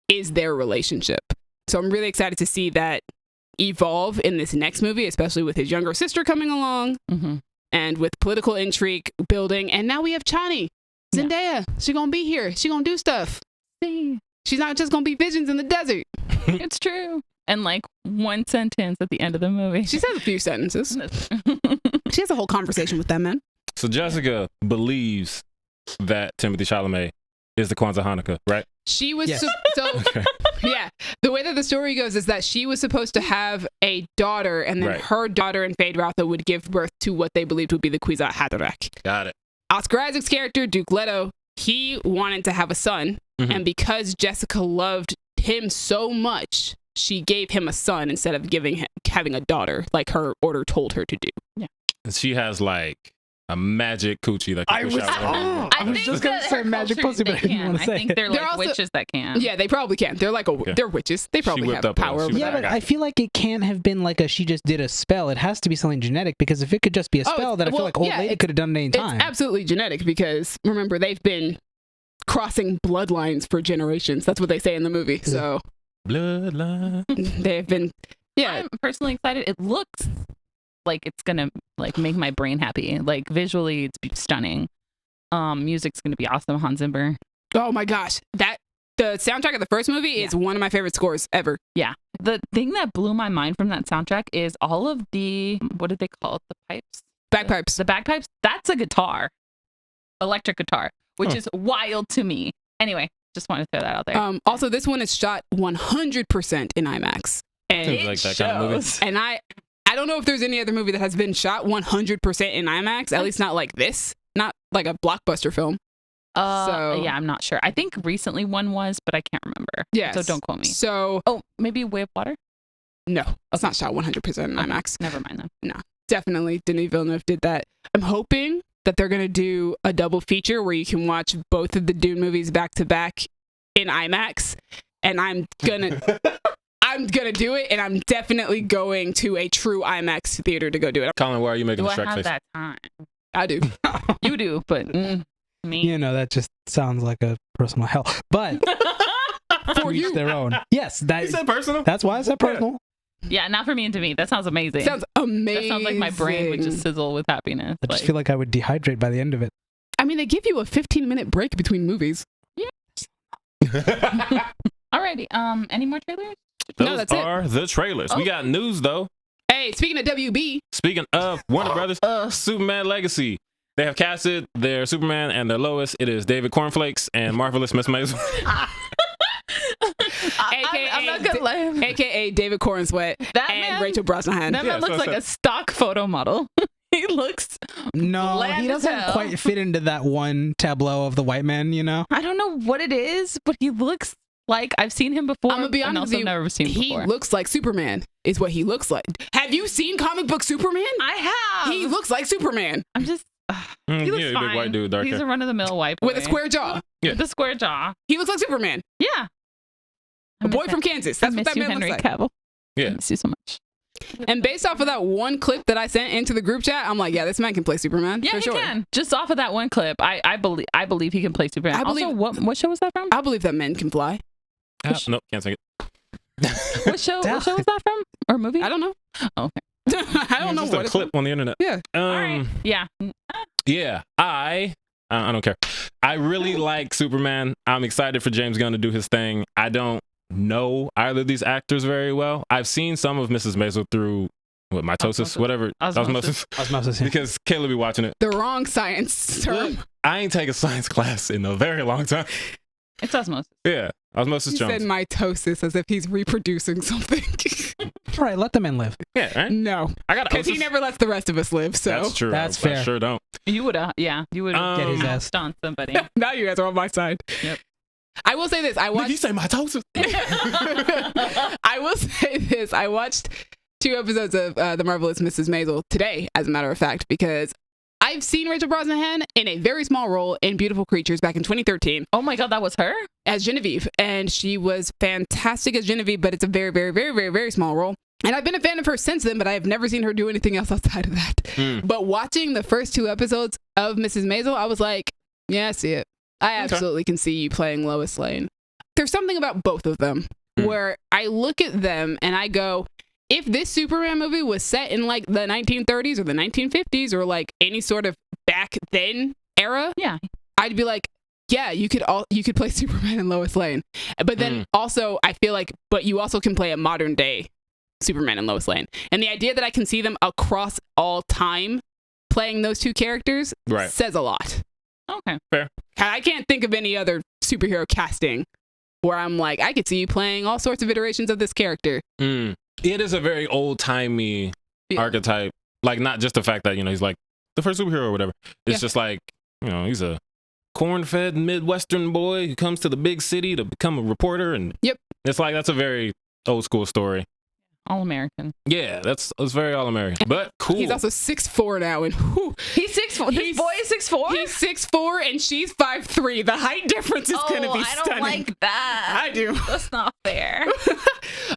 is their relationship. So I'm really excited to see that evolve in this next movie, especially with his younger sister coming along and with political intrigue building. And now we have Chani, Zendaya. She gonna be here. She gonna do stuff. She's not just gonna be visions in the desert. It's true. And like one sentence at the end of the movie. She says a few sentences. She has a whole conversation with that man. So Jessica believes that Timothy Chalamet is the Kwanzaa Hanukkah, right? She was Yes. Okay. yeah. The way that the story goes is that she was supposed to have a daughter, and then her daughter and Fade Rautha would give birth to what they believed would be the Kwisatz Haderach. Got it. Oscar Isaac's character, Duke Leto, he wanted to have a son, and because Jessica loved him so much, she gave him a son instead of having a daughter, like her order told her to do. Yeah. And she has like a magic coochie that can push out. I was just gonna say magic pussy, but I didn't want to say. I think they're like also witches that can. Yeah, they probably can. They're like they're witches. They probably whipped have up power. a- over she Yeah, that. but I feel like it can't have been like she just did a spell. It has to be something genetic, because if it could just be a spell, then I feel like old lady could have done it any time. It's absolutely genetic, because remember, they've been crossing bloodlines for generations. That's what they say in the movie. So Bloodline. they've been, I'm personally excited. It looks like it's gonna like make my brain happy. Like visually, it's stunning. Music's gonna be awesome. Hans Zimmer. Oh my gosh, the soundtrack of the first movie is one of my favorite scores ever. Yeah. The thing that blew my mind from that soundtrack is all of the, what did they call it? The pipes? Bagpipes. The bagpipes. That's a guitar. Electric guitar, which is wild to me. Anyway, just wanted to throw that out there. Also, this one is shot 100% in IMAX. And Seems like that kind of movie. And I don't know if there's any other movie that has been shot 100% in IMAX, at least not like this, not like a blockbuster film. Yeah, I'm not sure. I think recently one was, but I can't remember. Yes. So don't quote me. So, Maybe Way of Water? no, it's not shot 100% in IMAX. Never mind then. No, definitely Denis Villeneuve did that. I'm hoping that they're going to do a double feature where you can watch both of the Dune movies back to back in IMAX. And I'm going to do it, and I'm definitely going to a true IMAX theater to go do it. Colin, why are you making Do the I Shrek have face? that time? I do. You do, but me. You know, that just sounds like a personal hell. But For to each you. their own. Yes, You said personal? that's why I said personal. Yeah, not for me and to me. That sounds amazing. Sounds amazing. That sounds like my brain would just sizzle with happiness. I just feel like I would dehydrate by the end of it. I mean, they give you a 15-minute break between movies. Alrighty. Any more trailers? No, that's it. Those are the trailers. Oh. We got news though. Hey, speaking of WB, Speaking of Warner Brothers, Superman Legacy. They have casted their Superman and their Lois. It is David Cornflakes and Marvelous Miss Maisel. I'm not gonna lie. aka David Corenswet That and man- Rachel Brosnahan. That Yeah, man looks so- like a stock photo model. He looks. No, Bland he as doesn't hell. quite fit into that one tableau of the white man, you know? I don't know what it is, but he looks like I've seen him before. I'm gonna be and honest also with you, never seen him he before. looks like Superman, is what he looks like. Have you seen comic book Superman? I have. He looks like Superman I'm just. He looks Yeah, fine. big white dude, dark He's hair. a run-of-the-mill white boy with a square jaw. Yeah. With a square jaw. He looks like Superman. Yeah. A boy from Kansas. I That's miss what that you, man Henry looks like. Cavill. Yeah. I miss you so much. And based off of that one clip that I sent into the group chat, I'm like, yeah, this man can play Superman. Yeah, for he sure. can. Just off of that one clip, I believe he can play Superman. I believe- Also, what show was that from? I believe that men can fly. Nope, can't sing it. What show was that from? Or movie? I don't know. Oh, okay. I don't know Just what a it's clip on the internet. Yeah. All right. Yeah. Yeah, I don't care. I really like Superman. I'm excited for James Gunn to do his thing. I don't know either of these actors very well. I've seen some of Mrs. Maisel through mitosis, Osmosis. whatever, Osmosis. Osmosis. Yeah. because Kayla be watching it. The wrong science term. Look, I ain't taken science class in a very long time. It's osmosis. Yeah, Osmosis He said Jones. mitosis as if he's reproducing something. All right, let the men live. Yeah, right. No, I got because he never lets the rest of us live. So That's true. That's I fair. sure don't. You would have, you would have Get his ass. on somebody. now you guys are on my side. Yep. I will say this. I Look, watched. you say mitosis. I will say this. I watched 2 episodes of The Marvelous Mrs. Maisel today, as a matter of fact, because I've seen Rachel Brosnahan in a very small role in Beautiful Creatures back in 2013 Oh my God, that was her? as Genevieve, and she was fantastic as Genevieve, but it's a very, very, very, very, very small role. And I've been a fan of her since then, but I have never seen her do anything else outside of that. But watching the first 2 episodes of Mrs. Maisel, I was like, yeah, I see it. I absolutely can see you playing Lois Lane. There's something about both of them where I look at them and I go, if this Superman movie was set in like the 1930s or the 1950s or like any sort of back then era, Yeah. I'd be like, yeah, you could play Superman and Lois Lane. But then also I feel like, but you also can play a modern day Superman and Lois Lane. And the idea that I can see them across all time playing those 2 characters Right. says a lot. Okay. Fair. I can't think of any other superhero casting where I'm like, I could see you playing all sorts of iterations of this character. It is a very old-timey Yeah. archetype. Like, not just the fact that, he's like the first superhero or whatever. It's Yeah. just like, he's a corn-fed Midwestern boy who comes to the big city to become a reporter. And Yep. it's like, that's a very old-school story. All American. Yeah, it's very all-American. But cool. He's also 6'4" now, and whew, He's 6'4". This boy is 6'4"? he's 6'4" and she's 5'3". The height difference is gonna be I stunning. don't like that. I do. That's not fair.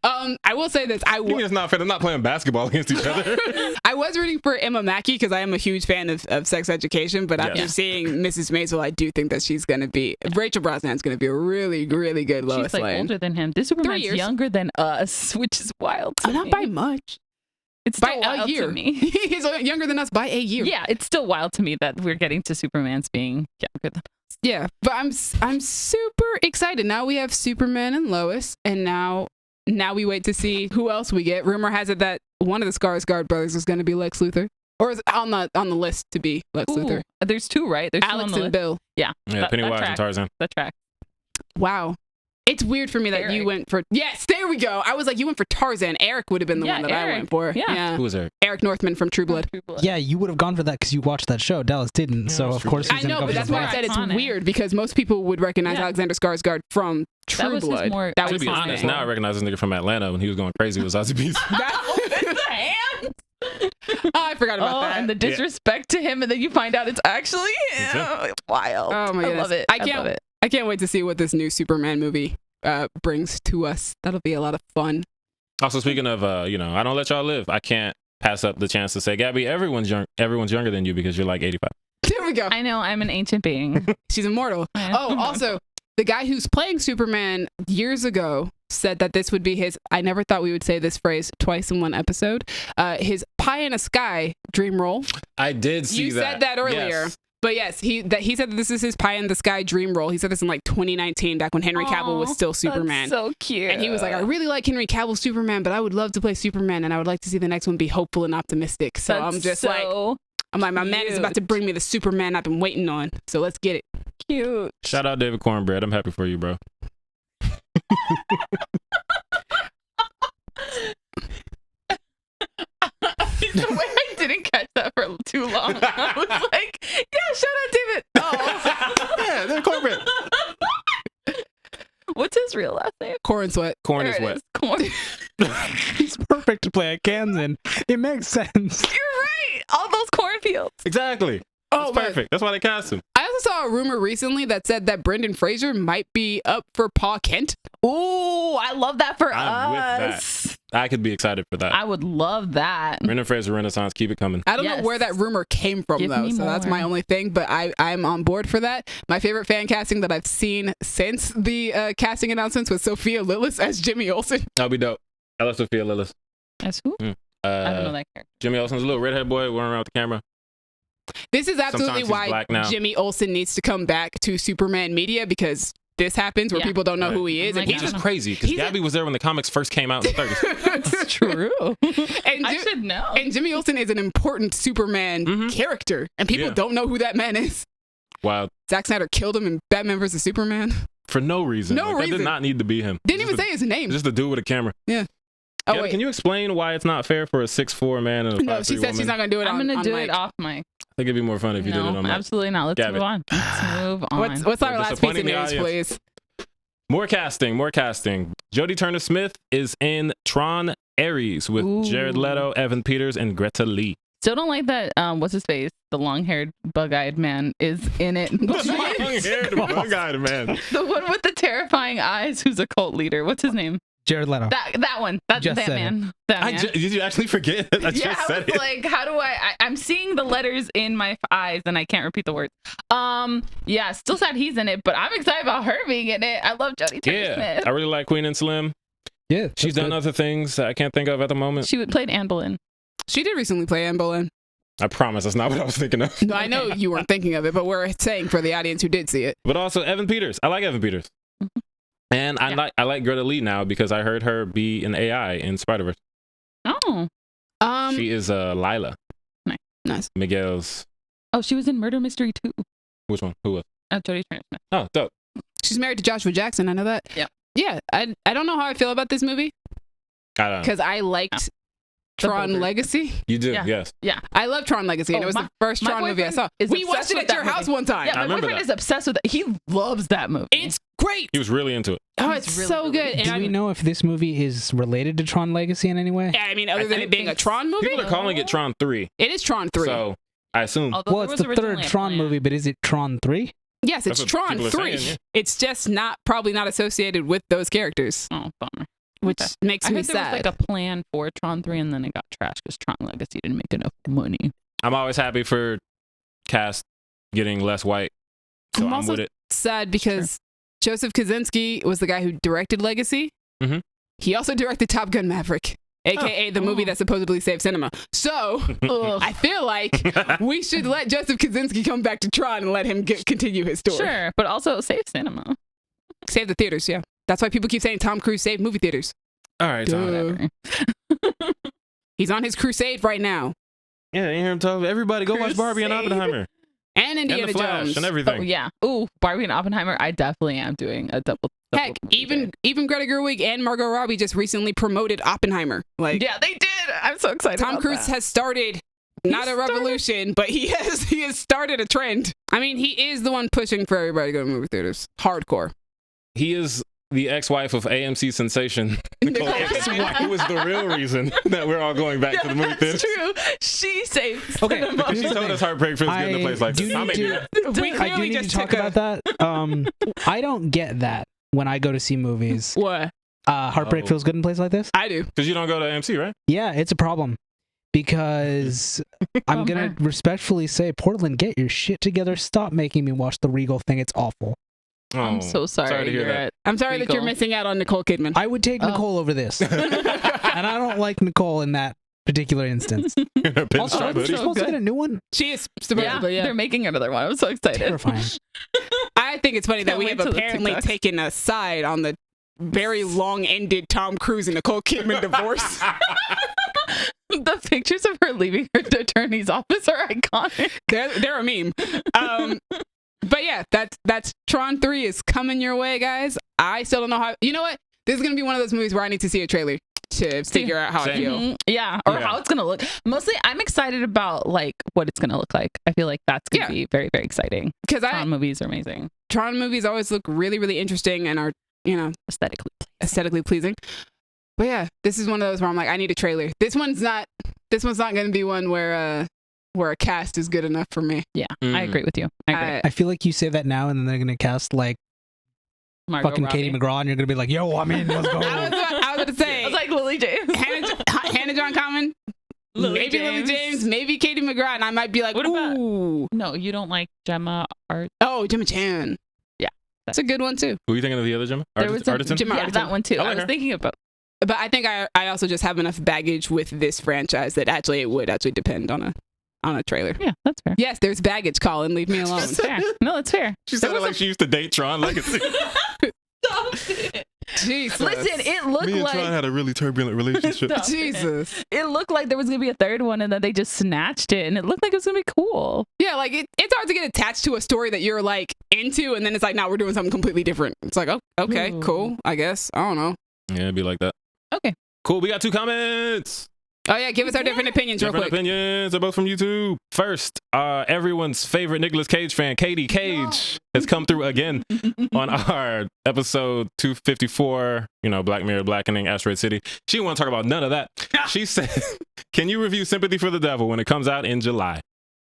I will say this. I mean, it's not fair. They're not playing basketball against each other. I was rooting for Emma Mackey because I am a huge fan of sex education, but after Yes. seeing Mrs. Maisel, I do think that she's going to be, Rachel Brosnahan's going to be a really, really good Lois She's like Lane. older than him. This Superman's years. younger than us, which is wild to Not me. by much. It's By still a wild year. to me. He's younger than us by a year. Yeah, it's still wild to me that we're getting to Superman's being younger than us. Yeah, but I'm super excited. Now we have Superman and Lois, and now we wait to see who else we get. Rumor has it that one of the Skarsgård brothers is going to be Lex Luthor, or is on the list to be Lex Luthor. There's 2, right? There's 2 on Alex the and list. Bill. Yeah. Yeah, that Pennywise and tracks. Tarzan. That track. Wow. It's weird for me that you Eric. went for... Yes, there we go. I was like, you went for Tarzan. Eric would have been the Yeah, one that I Eric. went for. Yeah. Who was Eric? Eric Northman from True Blood. Yeah, you would have gone for that because you watched that show. Dallas didn't, so that's of true. course he's I gonna know, go but for that's the why I black. said it's Iconic. weird because most people would recognize Yeah. Alexander Skarsgård from True was his Blood. more- That To was be his honest, name. now I recognize this nigga from Atlanta when he was going crazy with Zazie Beetz. It's the hand. Oh, I forgot about that. And the disrespect to him, and then you find out it's actually him. Wild. Oh my I goodness. love it. I love it. I can't wait to see what this new Superman movie brings to us. That'll be a lot of fun. Also, speaking of, I don't let y'all live. I can't pass up the chance to say, Gabby, everyone's younger than you because you're like 85. There we go. I know I'm an ancient being. She's immortal. I am. Oh, also, the guy who's playing Superman years ago said that this would be his, I never thought we would say this phrase twice in one episode, his pie in a sky dream role. I did see you that. You said that earlier. Yes. But yes, he said that this is his pie in the sky dream role. He said this in like 2019, back when Henry Cavill was still Superman. That's so cute. And he was like, I really like Henry Cavill's Superman, but I would love to play Superman, and I would like to see the next one be hopeful and optimistic. So That's I'm just so my man is about to bring me the Superman I've been waiting on. So let's get it. cute. Shout out David Cornbread. I'm happy for you, bro. The way I didn't catch that for too long. I was like, yeah, shout out David. Oh. Yeah, David Cornbread. What's his real last name? Corenswet. Corn is There it wet. is. Corn. He's perfect to play a Kansan. It makes sense. You're right. All those cornfields. Exactly. Oh, That's perfect. That's why they cast him. I also saw a rumor recently that said that Brendan Fraser might be up for Pa Kent. Ooh, I love that for I'm with us. that. I could be excited for that. I would love that. Brendan Fraser Renaissance. Keep it coming. I don't Yes. know where that rumor came from, Give though, me so that's more. my only thing, but I'm on board for that. My favorite fan casting that I've seen since the casting announcements was Sophia Lillis as Jimmy Olsen. That'll be dope. I love Sophia Lillis. That's who? I don't know that character. Jimmy Olsen's a little redhead boy running around with the camera. This is absolutely Sometimes he's why black now. Jimmy Olsen needs to come back to Superman media, because this happens where Yeah. people don't know who he is. Like, And He's I just don't know. crazy because He's a- Gabby was there when the comics first came out in the 30s. It's true. and I Jim- should know. And Jimmy Olsen is an important Superman Mhm. character, and people Yeah. don't know who that man is. Wow. Zack Snyder killed him in Batman vs. Superman. For no reason. No That reason. did not need to be him. Didn't even say his name. Just a dude with a camera. Oh, Gabby, wait. can you explain why it's not fair for a 6'4" man and a 5'3" No, she said woman? she's not going to do it I'm on gonna do mic. it off mic. I think it'd be more fun if you did it No, on mic. absolutely not. Let's Gabby. move on. Let's move on. What's our You're last piece of disappointing the news, audience. please? More casting. Jodie Turner-Smith is in Tron Ares with Ooh. Jared Leto, Evan Peters, and Greta Lee. Still don't like that. What's his face? The long-haired, bug-eyed man is in it. Long-haired, bug-eyed man. The one with the terrifying eyes, who's a cult leader. What's his name? Jared Leto. That one. That Just said man. That man. Did you actually forget? I yeah, just I said was it. like, how do I'm seeing the letters in my eyes and I can't repeat the words. Yeah, still sad he's in it, but I'm excited about her being in it. I love Jodie Yeah, Turner-Smith. I really like Queen and Slim. Yeah, She's done other things that I can't think of at the moment. She played Anne Boleyn. She did recently play Anne Boleyn. I promise that's not what I was thinking of. No, I know you weren't thinking of it, but we're saying for the audience who did see it. But also Evan Peters. I like Evan Peters. And I like Greta Lee now because I heard her be an AI in Spider-Verse. Oh. She is Lila. Nice. Miguel's. Oh, she was in Murder Mystery 2. Which one? Who was? Jodie Turner-Smith. Oh, dope. She's married to Joshua Jackson. I know that. Yep. Yeah, I don't know how I feel about this movie I don't know. because I liked The Tron Boulder. Legacy. You do, Yeah. yes. I love Tron Legacy, and Oh, it was my- the first my Tron movie I saw. boyfriend is We watched obsessed it with at your that house movie. one time. Yeah, I my remember boyfriend that. is obsessed with it. He loves that movie. It's great. He was really into it. Oh, It's it's really, so really good. good. And Do we know if this movie is related to Tron Legacy in any way? I mean, other I than it think being a Tron movie, People are calling it Tron 3. it is Tron 3. So I assume. Although Well, there it's was the third originally a Tron plan. movie, but is it Tron 3? yes, it's That's what Tron people are 3. saying, yeah. It's just probably not associated with those characters, Oh, bummer. which Okay. makes I me heard there was sad. like a plan for Tron 3 and then it got trashed because Tron Legacy didn't make enough money. I'm always happy for cast getting less white. So I'm I'm also with it. sad because Joseph Kosinski was the guy who directed Legacy. Mhm. He also directed Top Gun Maverick, aka the movie that supposedly saved cinema. So Ugh. I feel like we should let Joseph Kosinski come back to Tron and let him continue his story. Sure, but also save cinema. Save the theaters, yeah. That's why people keep saying Tom Cruise saved movie theaters. All right, Duh. Tom. Whatever. He's on his crusade right now. Yeah, you hear him talk. Everybody go watch Barbie and Crusade. Oppenheimer. And And Indiana The Flash Jones. and Oh everything. yeah. Ooh, Barbie and Oppenheimer. I definitely am doing a double. Heck, even Greta Gerwig and Margot Robbie just recently promoted Oppenheimer. Like, Yeah, they did. I'm so excited. Tom about Cruise that. has started not a revolution, but he has started a trend. I mean, he is the one pushing for everybody to go to movie theaters. Hardcore. He is the ex-wife of AMC sensation Nicole Kidman, who was the real reason that we're all going back to the movie That's theater. true. She saved. Okay, cinema. Because she Here's the told thing. us Heartbreak Feels good in a place like this. do I'll need make to- it. We I do clearly need to just talk took about that. I don't get that when I go to see movies. What? Heartbreak Oh. feels good in places like this. I do. Because you don't go to AMC, right? Yeah, it's a problem because I'm gonna respectfully say, Portland, get your shit together. Stop making me watch the Regal thing. It's awful. I'm Oh, so sorry. to hear you're that. at I'm sorry that you're Virgo. missing out on Nicole Kidman. I would take Nicole over this. And I don't like Nicole in that particular instance. Pinstripe Also, hoodie. she's supposed to get a new one? She is Yeah, supposedly, yeah. they're making another one. I'm so excited. Terrifying. I think it's funny that Can't we wait have till the apparently TikToks. taken a side on the very long-ended Tom Cruise and Nicole Kidman divorce. The pictures of her leaving her attorney's office are iconic. They're a meme. But yeah, that's Tron 3 is coming your way, guys. I still don't know how. You know what? This is gonna be one of those movies where I need to see a trailer to figure out how I Same. feel. Mhm. Yeah, or Yeah. how it's gonna look. Mostly, I'm excited about like what it's gonna look like. I feel like that's gonna Yeah. be very, very exciting. Because Tron movies are amazing, Tron movies always look really, really interesting and are, aesthetically. aesthetically pleasing. But yeah, this is one of those where I'm like, I need a trailer. This one's not gonna be one where a cast is good enough for me. Yeah, I agree with you. I agree. I feel like you say that now and then they're going to cast like Margot fucking Katie Robbie. McGraw and you're going to be like, yo, I'm in, let's go. I was about to say, I was like Lily James. Hannah John Common, maybe Lily James, maybe Katie McGraw, and I might be like, What about- ooh, No, you don't like Gemma Art. oh, Gemma Chan. Yeah. That's a good one too. Who are you thinking of the other Gemma? There was a- Artisan? Gemma Yeah, Arterton. that one too. I like I was her. thinking about. But I think I also just have enough baggage with this franchise that actually it would actually depend on a trailer. Yeah, that's fair. Yes, there's baggage, Colin. Leave me alone. That's fair. No, that's fair. She said it like she used to date Tron Legacy. Jesus. Listen, it looked Me and like Tron had a really turbulent relationship. Stop it. Jesus. It looked like there was gonna be a third one, and then they just snatched it, and it looked like it was gonna be cool. Yeah, like it's hard to get attached to a story that you're like into, and then it's like, now we're doing something completely different. It's like, oh, okay, Ooh. cool. I guess. I don't know. Yeah, it'd be like that. Okay. Cool. We got 2 comments. Oh yeah, give us our different opinions real Different quick. opinions. They're both from YouTube. First, everyone's favorite Nicolas Cage fan, Katie Cage, has come through again on our episode 254, Black Mirror, Blackening, Asteroid City. She didn't want to talk about none of that. She said, can you review Sympathy for the Devil when it comes out in July?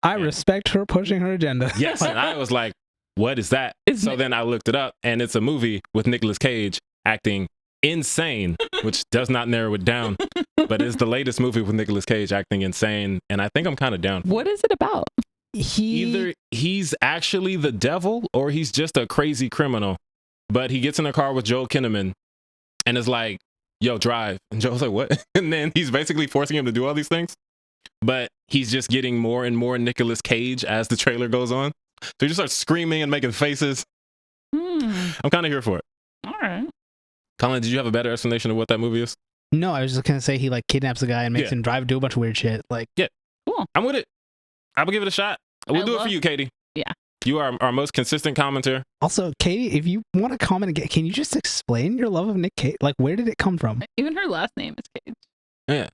I respect her pushing her agenda. Yes. And I was like, what is that? Isn't it- Then I looked it up, and it's a movie with Nicolas Cage acting insane, which does not narrow it down, but it's the latest movie with Nicolas Cage acting insane, and I think I'm kind of down. What is it about? Either he's actually the devil or he's just a crazy criminal, but he gets in a car with Joel Kinnaman and is like, yo, drive. And Joel's like, what? And then he's basically forcing him to do all these things, but he's just getting more and more Nicolas Cage as the trailer goes on. So he just starts screaming and making faces. I'm kind of here for it. All right. Colin, did you have a better explanation of what that movie is? No, I was just going to say he like kidnaps a guy and makes Yeah. him drive, do a bunch of weird shit. Like, I'm with it. I will give it a shot. We'll I do it love- for you, Katie. Yeah. You are our most consistent commenter. also, Katie, if you want to comment again, can you just explain your love of Nick Cage? Like, where did it come from? Even her last name is Cage. Yeah.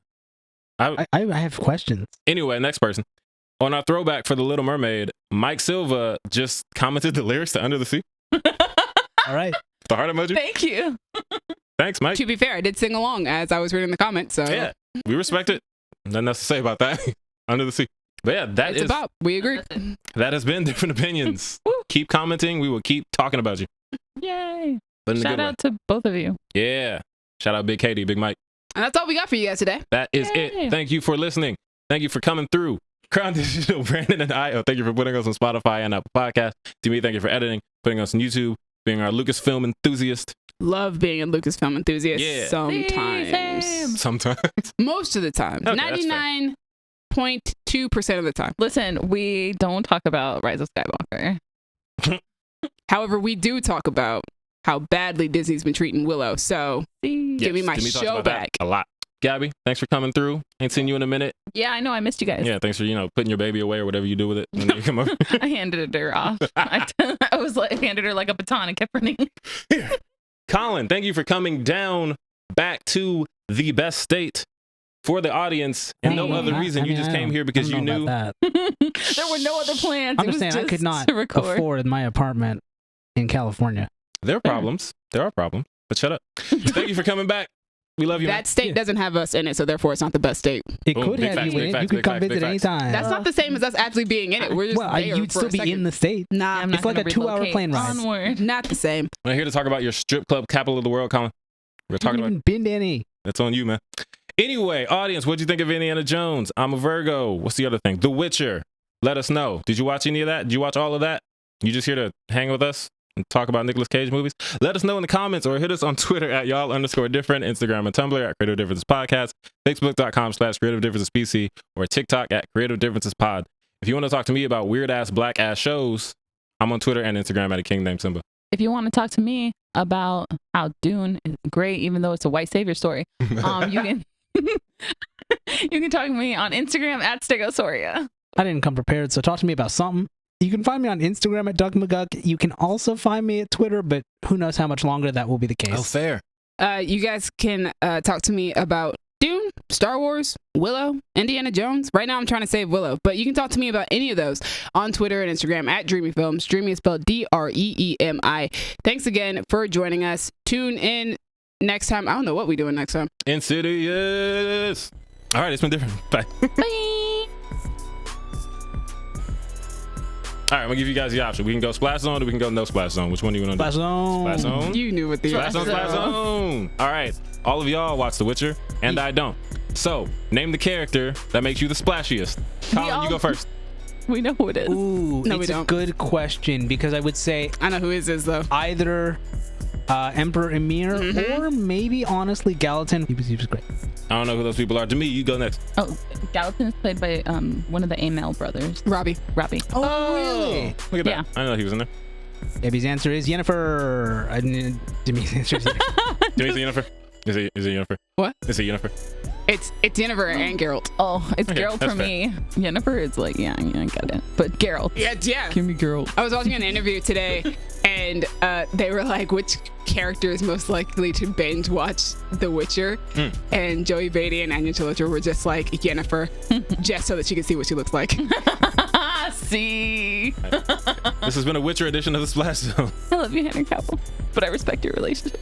I have questions. Anyway, next person. On our throwback for The Little Mermaid, Mike Silva just commented the lyrics to Under the Sea. All right. The heart emoji. Thank you. Thanks, Mike. To be fair, I did sing along as I was reading the comments, so Yeah, we respect it. Nothing else to say about that. Under the Sea. But yeah, it's about. We agree. that has been Different Opinions. Woo. Keep commenting. We will keep talking about you. Yay. But in a Shout good way. out to both of you. Yeah. Shout out Big Katie, Big Mike. And that's all we got for you guys today. That is Yay. it. Thank you for listening. Thank you for coming through. Crown Digital, Brandon and I. Thank you for putting us on Spotify and Apple Podcasts. To me, thank you for editing, putting us on YouTube, being our Lucasfilm enthusiast. Love being a Lucasfilm enthusiast Yeah. sometimes. Same. Sometimes. Most of the time. Okay, that's fair. 99.2% of the time. Listen, we don't talk about Rise of Skywalker. However, we do talk about how badly Disney's been treating Willow. So See? Give me my Jimmy talks show about that back. a lot. Gabby, thanks for coming through. Ain't seen you in a minute. Yeah, I know. I missed you guys. Yeah, thanks for, putting your baby away or whatever you do with it when you come over. I handed her off. I was like, handed her like a baton and kept running. Here. Colin, thank you for coming down back to the best state for the audience. And no other reason. You just came here because you knew. That. There were no other plans. I'm It just was saying, I could not to record. afford my apartment in California. There are problems. There are problems. But shut up. Thank you for coming back. We love you. that state Yeah. doesn't have us in it, so therefore it's not the best state. It Boom, could big have facts, you big in it. facts, You could big come facts, big visit facts. anytime. That's not the same as us actually being in it. We're just well, there you'd for still a be second. in the state. Nah, I'm It's not like gonna a 2-hour relocate. plane ride. Onward. not the same. We're here to talk about your strip club capital of the world, Colin. We're I talking haven't about even been to any. that's on you, man. Anyway, audience, what'd you think of Indiana Jones? I'm a Virgo. What's the other thing? The Witcher. Let us know. Did you watch any of that? Did you watch all of that? You just here to hang with us and talk about Nicolas Cage movies, let us know in the comments or hit us on Twitter at y'all_different, Instagram and Tumblr at Creative Differences Podcast, Facebook.com/Creative Differences PC, or TikTok at Creative Differences Pod. If you want to talk to me about weird ass black ass shows, I'm on Twitter and Instagram at a king named Simba. If you want to talk to me about how Dune is great, even though it's a white savior story, you can you can talk to me on Instagram at Stegosaurus. I didn't come prepared, so talk to me about something. You can find me on Instagram at DuckMcGuck. You can also find me at Twitter, but who knows how much longer that will be the case. Oh, fair. You guys can talk to me about Dune, Star Wars, Willow, Indiana Jones. Right now I'm trying to save Willow, but you can talk to me about any of those on Twitter and Instagram at Dreamy Films. Dreamy is spelled DREEMI. Thanks again for joining us. Tune in next time. I don't know what we're doing next time. Insidious. All right, it's been different. Bye. Bye. All right, I'm gonna give you guys the option. We can go Splash Zone or we can go no Splash Zone. Which one do you want to do? Splash Zone. Splash Zone. You knew what the Splash Zone. Splash Zone. All right, all of y'all watch The Witcher, and I don't. So, name the character that makes you the splashiest. Colin, you go first. We know who it is. Ooh, No, we it's a don't. good question because I would say I know who his is though. either Emperor Emir or maybe honestly Gallatin. He was great. I don't know who those people are. To me, you go next. Oh, Gallatin is played by one of the Amell brothers, Robbie. Robbie. Oh, really? Look at that. Yeah. I know he was in there. Debbie's answer is Yennefer. I didn't. Demi's answer is Yennefer. Is it Yennefer? Is it Yennefer? What? Is it Yennefer? It's Yennefer and Geralt. Oh, it's Okay, Geralt that's for fair. me. Yennefer is like, yeah, I get it. But Geralt. Yeah. Give me Geralt. I was watching an interview today, and they were like, which character is most likely to binge watch The Witcher? And Joey Beatty and Anya Taylor were just like, Yennefer, just so that she could see what she looks like. See? This has been a Witcher edition of the Splash Zone. I love you, Henry Cavill. But I respect your relationship.